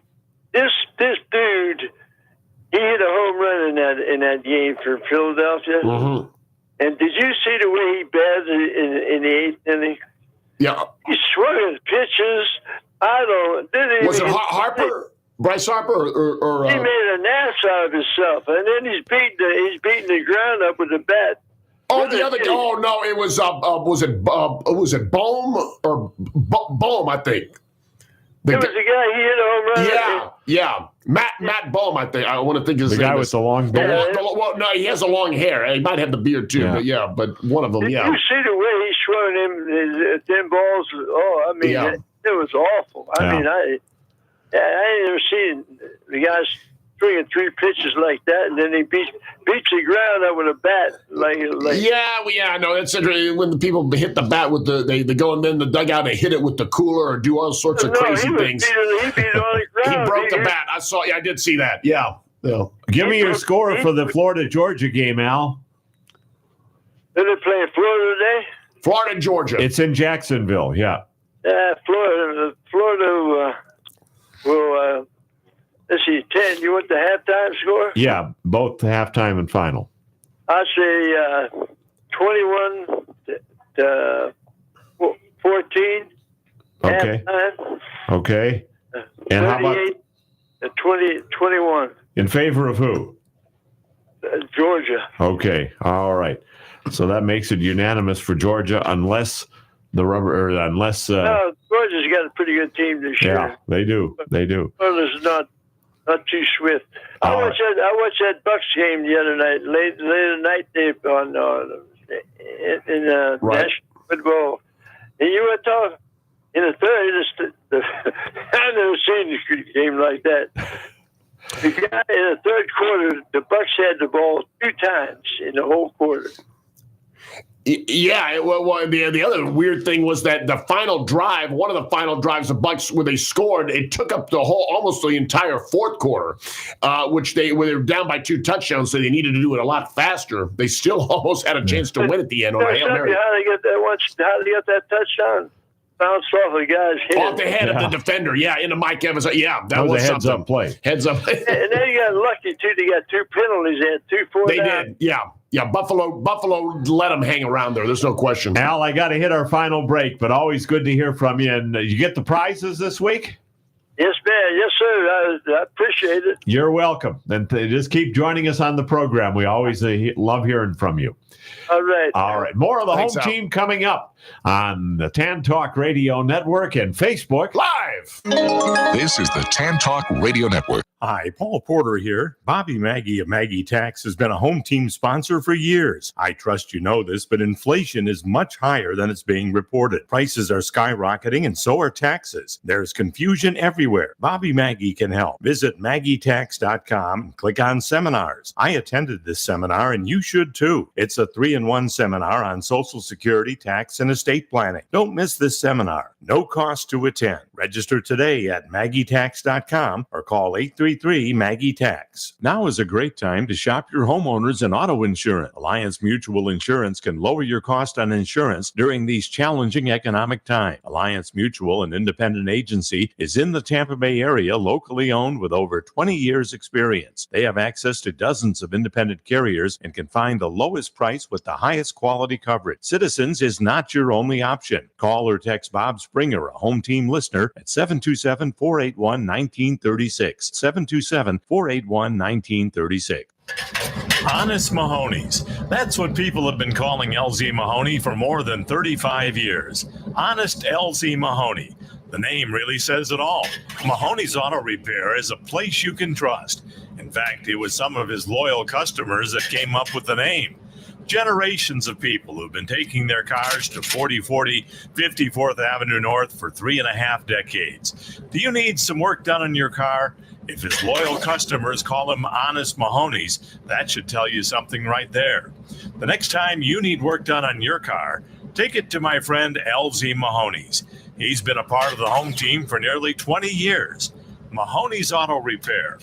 This dude, he hit a home run in that game for Philadelphia. Mm-hmm. And did you see the way he batted in the 8th inning? Yeah. He swung his pitches. Was it Harper? Bryce Harper or he made an ass out of himself, and then he's beating the ground up with the bat. Oh, the other. Oh no, it was was it Bohm or Bohm? I think. It was the guy he hit a home run. Yeah. Matt Bohm, I think. I want to think his the name guy is. with the long beard. Well, no, he has a long hair. He might have the beard too, but one of them. Did Yeah. you see the way he swung them balls? Oh, I mean, it was awful. I mean, I ain't never seen the guys swinging 3 pitches like that, and then he beats the ground up with a bat. I know. That's when the people hit the bat with they go and then the dugout and hit it with the cooler or do all sorts of crazy things. He beat it on the ground. He broke the bat. I did see that. Yeah. Give me your score for the Florida-Georgia game, Al. Are they playing Florida today? Florida, Georgia. It's in Jacksonville. Yeah. Florida will. Let's see, 10. You want the halftime score? Yeah, both halftime and final. I say 21 to 14. Okay. Halftime. Okay. And how about 38 to 21? In favor of who? Georgia. Okay. All right. So that makes it unanimous for Georgia, unless Georgia's got a pretty good team this year. Yeah, they do. Florida's not too swift. I watched that Bucks game the other night, late night on National Football. And you were talking in the third. I've never seen a game like that. The guy in the third quarter, the Bucks had the ball 2 times in the whole quarter. Yeah, the other weird thing was that the final drive, one of the final drives of Bucks where they scored, it took up almost the entire fourth quarter, when they were down by 2 touchdowns, so they needed to do it a lot faster. They still almost had a chance to win at the end. How they get that touchdown? Bounced off the guy's head. Off the head of the defender, into Mike Evans. Yeah, that was a heads-up play. Heads up. And then you got lucky, too. They got 2 penalties. They had 2 4 They down. did, yeah. Yeah, Buffalo let them hang around there. There's no question. Al, I got to hit our final break, but always good to hear from you. And you get the prizes this week? Yes, man. Yes, sir. I appreciate it. You're welcome. And just keep joining us on the program. We always love hearing from you. All right. All right. More of the Thanks, home Al. team coming up on the Tan Talk Radio Network and Facebook Live. This is the Tan Talk Radio Network. Hi, Paul Porter here. Bobby Maggie of Maggie Tax has been a home team sponsor for years. I trust you know this, but inflation is much higher than it's being reported. Prices are skyrocketing and so are taxes. There's confusion everywhere. Bobby Maggie can help. Visit MaggieTax.com and click on seminars. I attended this seminar and you should too. It's a 3-in-1 seminar on Social Security, tax, and estate planning. Don't miss this seminar. No cost to attend. Register today at MaggieTax.com or call 833-MAGGIE-TAX. Now is a great time to shop your homeowners and auto insurance. Alliance Mutual Insurance can lower your cost on insurance during these challenging economic times. Alliance Mutual, an independent agency, is in the Tampa Bay area, locally owned with over 20 years experience. They have access to dozens of independent carriers and can find the lowest price with the highest quality coverage. Citizens is not your only option. Call or text Bob Springer, a home team listener, at 727-481-1936. 727-481-1936. Honest Mahoney's. That's what people have been calling LZ Mahoney for more than 35 years. Honest LZ Mahoney. The name really says it all. Mahoney's Auto Repair is a place you can trust. In fact, it was some of his loyal customers that came up with the name. Generations of people who've been taking their cars to 4040 54th Avenue North for 3.5 decades. Do you need some work done on your car? If his loyal customers call him Honest Mahoney's, that should tell you something right there. The next time you need work done on your car, take it to my friend LZ Mahoney's. He's been a part of the home team for nearly 20 years. Mahoney's Auto Repair.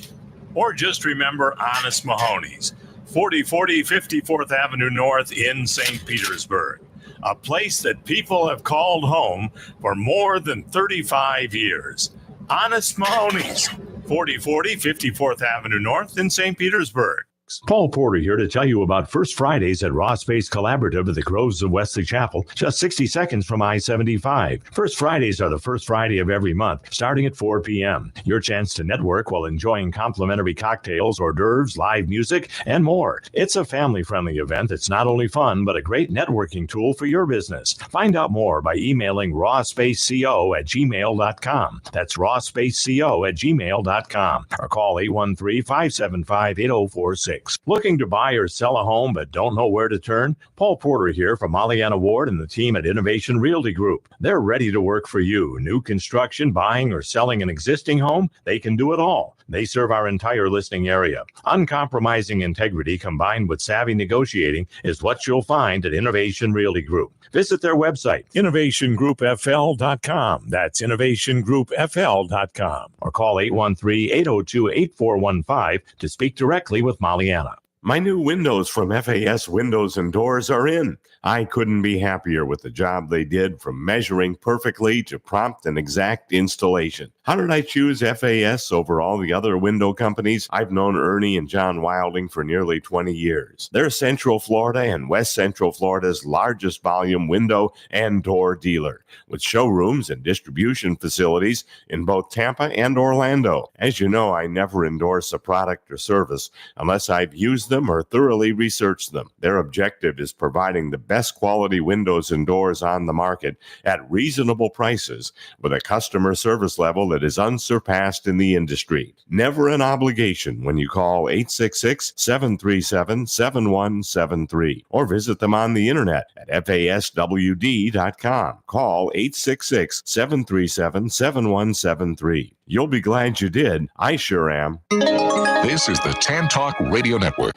Or just remember Honest Mahoney's, 4040 54th Avenue North in St. Petersburg, a place that people have called home for more than 35 years. Honest Mahoney's, 4040 54th Avenue North in St. Petersburg. Paul Porter here to tell you about First Fridays at Raw Space Collaborative at the Groves of Wesley Chapel, just 60 seconds from I-75. First Fridays are the first Friday of every month, starting at 4 p.m. Your chance to network while enjoying complimentary cocktails, hors d'oeuvres, live music, and more. It's a family-friendly event that's not only fun, but a great networking tool for your business. Find out more by emailing rawspaceco@gmail.com. That's rawspaceco@gmail.com. Or call 813-575-8046. Looking to buy or sell a home but don't know where to turn? Paul Porter here from Pollyanna Ward and the team at Innovation Realty Group. They're ready to work for you. New construction, buying, or selling an existing home? They can do it all. They serve our entire listing area. Uncompromising integrity combined with savvy negotiating is what you'll find at Innovation Realty Group. Visit their website, innovationgroupfl.com. That's innovationgroupfl.com. Or call 813-802-8415 to speak directly with Molly Anna. My new windows from FAS Windows and Doors are in. I couldn't be happier with the job they did, from measuring perfectly to prompt and exact installation. How did I choose FAS over all the other window companies? I've known Ernie and John Wilding for nearly 20 years. They're Central Florida and West Central Florida's largest volume window and door dealer, with showrooms and distribution facilities in both Tampa and Orlando. As you know, I never endorse a product or service unless I've used them or thoroughly researched them. Their objective is providing the best quality windows and doors on the market at reasonable prices with a customer service level that is unsurpassed in the industry. Never an obligation when you call 866-737-7173 or visit them on the internet at faswd.com. Call 866-737-7173. You'll be glad you did. I sure am. This is the TAN Talk Radio Network.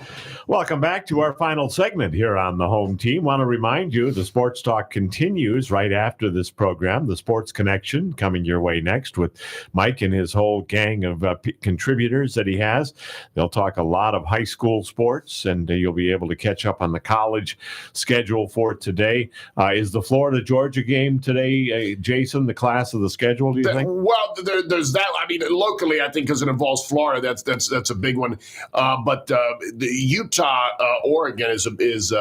Welcome back to our final segment here on the home team. Want to remind you the Sports Talk continues right after this program. The Sports Connection coming your way next with Mike and his whole gang of contributors that he has. They'll talk a lot of high school sports, and you'll be able to catch up on the college schedule for today. Is the Florida-Georgia game today, Jason, the class of the schedule, do you think? Well, there's that. I mean, locally, I think because it involves Florida, that's a big one. But the Utah-Oregon is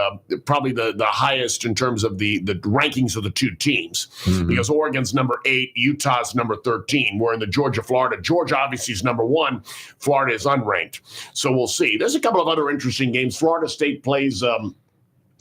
probably the highest in terms of the rankings of the two teams, because Oregon's number 8, Utah's number 13. We're in the Georgia-Florida. Georgia obviously is number 1. Florida is unranked. So we'll see. There's a couple of other interesting games. Florida State plays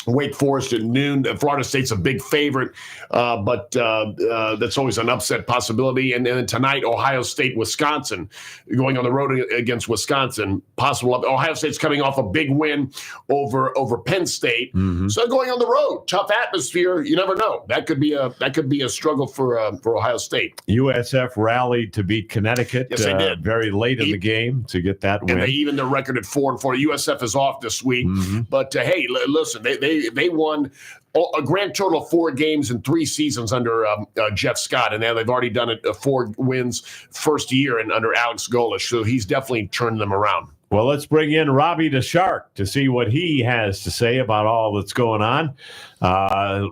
Wake Forest at noon. Florida State's a big favorite, but that's always an upset possibility. And then tonight, Ohio State, Wisconsin, going on the road against Wisconsin. Possible. Ohio State's coming off a big win over Penn State, so going on the road, tough atmosphere. You never know. That could be a struggle for Ohio State. USF rallied to beat Connecticut. Yes, they did. Very late in the game to get that win. And they even their record at 4-4. USF is off this week, but hey, listen, they won a grand total of 4 games in 3 seasons under Jeff Scott, and now they've already done it 4 wins first year and under Alex Golish, so he's definitely turned them around. Well, let's bring in Robbie the Shark to see what he has to say about all that's going on.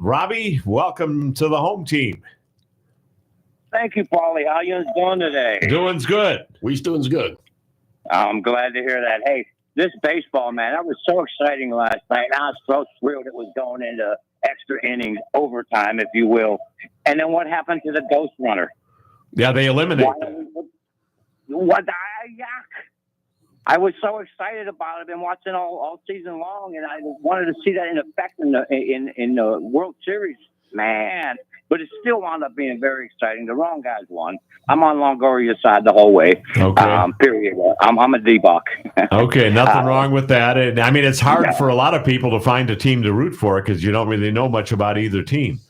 Robbie, welcome to the home team. Thank you, Paulie. How you doing today? Doing's good. We's doing's good. I'm glad to hear that. Hey, this baseball, man, that was so exciting last night. I was so thrilled it was going into extra innings, overtime, if you will. And then what happened to the Ghost Runner? Yeah, they eliminated I was so excited about it. I've been watching all season long, and I wanted to see that in effect in the World Series, man. But it still wound up being very exciting. The wrong guys won. I'm on Longoria's side the whole way. Okay. Period. I'm a D-Buck. Okay, nothing wrong with that. And I mean, it's hard for a lot of people to find a team to root for because you don't really know much about either team.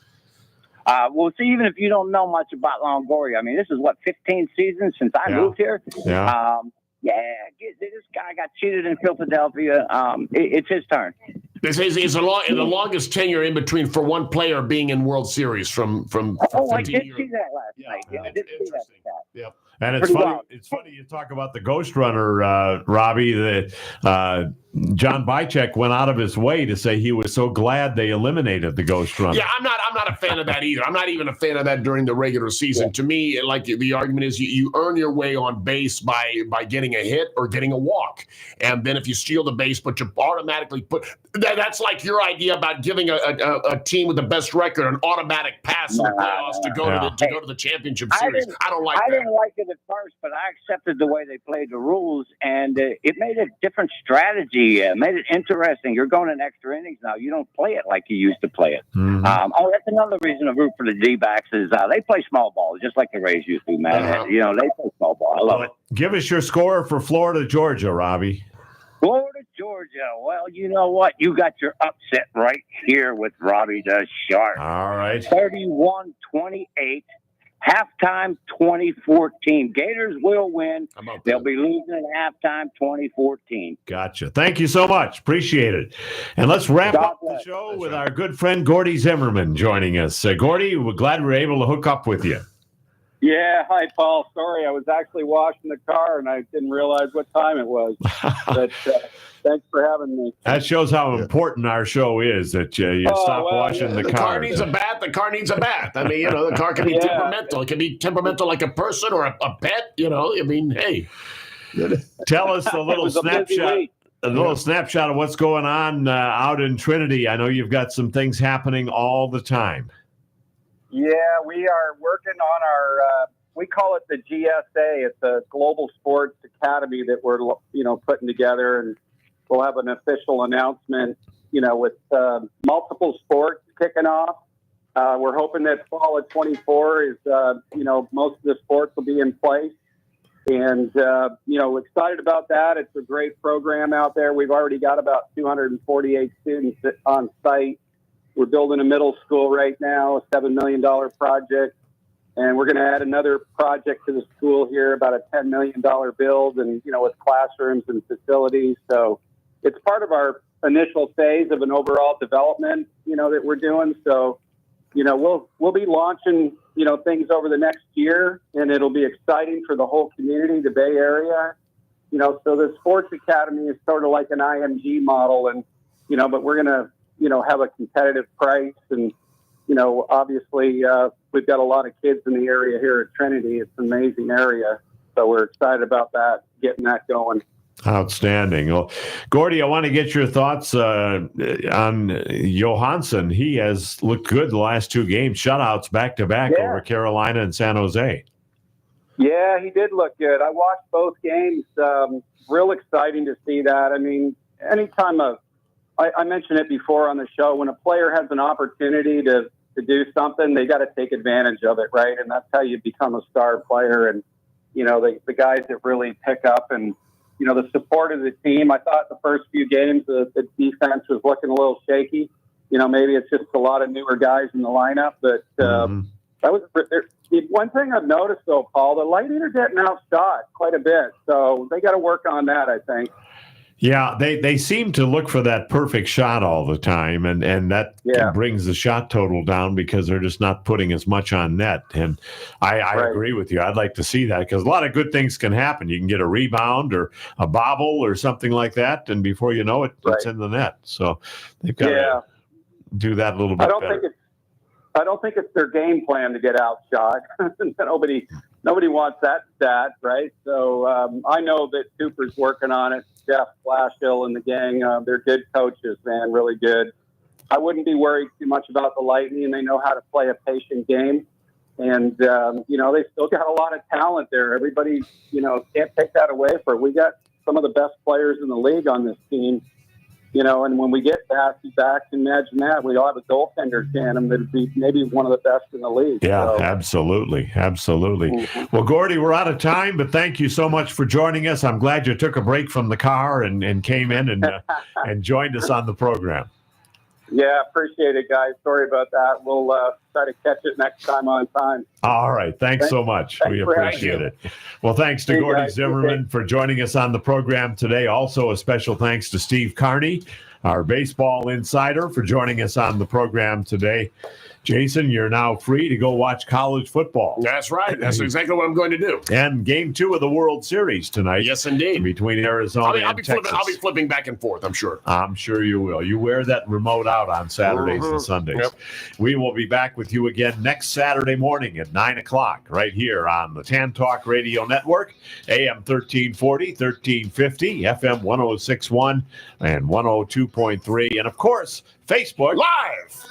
Well, see, even if you don't know much about Longoria, I mean, this is what 15 seasons since I moved here. Yeah. This guy got cheated in Philadelphia. It's his turn. This is the longest tenure in between for one player being in World Series from. I did see that last night. Yeah, I did see that. Yep. And it's funny. It's funny you talk about the ghost runner, Robbie. That John Bychek went out of his way to say he was so glad they eliminated the ghost runner. Yeah, I'm not a fan of that either. I'm not even a fan of that during the regular season. Yeah. To me, like the argument is you earn your way on base by getting a hit or getting a walk, and then if you steal the base, but you automatically put that's like your idea about giving a team with the best record an automatic pass in the playoffs to go to the championship series. I don't like that. I didn't like it at first, but I accepted the way they played the rules, and it made a different strategy. Made it interesting. You're going in extra innings now. You don't play it like you used to play it. Mm-hmm. That's another reason to root for the D-backs is they play small ball, just like the Rays used to, man. They play small ball. I love it. Give us your score for Florida, Georgia, Robbie. Florida, Georgia. Well, you know what? You got your upset right here with Robbie the Shark. All right. 31-28. Halftime 2014. Gators will win. They'll be losing at halftime 2014. Gotcha. Thank you so much. Appreciate it. And let's wrap up the show with our good friend Gordy Zimmerman joining us. Gordy, we're glad we were able to hook up with you. Yeah. Hi, Paul. Sorry, I was actually washing the car and I didn't realize what time it was. But thanks for having me. That shows how important our show is, that you stop washing the car. The car needs a bath. The car needs a bath. I mean, the car can be temperamental. It can be temperamental like a person or a pet. I mean, hey. Tell us a little snapshot of what's going on out in Trinity. I know you've got some things happening all the time. Yeah, we are working on our, we call it the GSA. It's a Global Sports Academy that we're, putting together, and we'll have an official announcement, with multiple sports kicking off. We're hoping that fall of 24 is, most of the sports will be in place. And, excited about that. It's a great program out there. We've already got about 248 students on site. We're building a middle school right now, a $7 million project. And we're going to add another project to the school here, about a $10 million build, and, with classrooms and facilities. So it's part of our initial phase of an overall development, that we're doing. So, we'll be launching, things over the next year, and it'll be exciting for the whole community, the Bay Area. So the Sports Academy is sort of like an IMG model, and, but we're going to, have a competitive price. And, obviously we've got a lot of kids in the area here at Trinity. It's an amazing area. So we're excited about that, getting that going. Outstanding. Well, Gordy, I want to get your thoughts on Johansson. He has looked good the last two games, shutouts back-to-back over Carolina and San Jose. Yeah, he did look good. I watched both games. Real exciting to see that. I mean, anytime I mentioned it before on the show, when a player has an opportunity to do something, they got to take advantage of it, right? And that's how you become a star player. And, the guys that really pick up and, the support of the team. I thought the first few games, the defense was looking a little shaky. Maybe it's just a lot of newer guys in the lineup. But that was one thing I've noticed, though, Paul. The Lightning are getting outshot quite a bit. So they got to work on that, I think. Yeah, they seem to look for that perfect shot all the time, and that brings the shot total down because they're just not putting as much on net. And I agree with you. I'd like to see that because a lot of good things can happen. You can get a rebound or a bobble or something like that, and before you know it, it's in the net. So they've got to do that a little bit better. I don't think it's their game plan to get outshot. Nobody wants that stat, right? So I know that Cooper's working on it. Jeff Flashhill and the gang, they're good coaches, man, really good. I wouldn't be worried too much about the Lightning, and they know how to play a patient game. And, they still got a lot of talent there. Everybody, can't take that away from it. We got some of the best players in the league on this team. And when we get back, imagine that. We all have a goaltender tandem that would be maybe one of the best in the league. Yeah, so. Absolutely. Mm-hmm. Well, Gordy, we're out of time, but thank you so much for joining us. I'm glad you took a break from the car and came in and joined us on the program. Yeah, appreciate it, guys. Sorry about that. We'll try to catch it next time on time. All right. Thanks so much. Thanks We for having appreciate me. it. Well, thanks to Hey, Gordy guys. Zimmerman for joining us on the program today. Also, a special thanks to Steve Carney, our baseball insider, for joining us on the program today. Jason, you're now free to go watch college football. That's right. That's exactly what I'm going to do. And game 2 of the World Series tonight. Yes, indeed. Between Arizona and Texas. I'll be flipping back and forth, I'm sure. I'm sure you will. You wear that remote out on Saturdays and Sundays. Yep. We will be back with you again next Saturday morning at 9 o'clock right here on the Tan Talk Radio Network, AM 1340, 1350, FM 1061, and 102.3. And, of course, Facebook Live!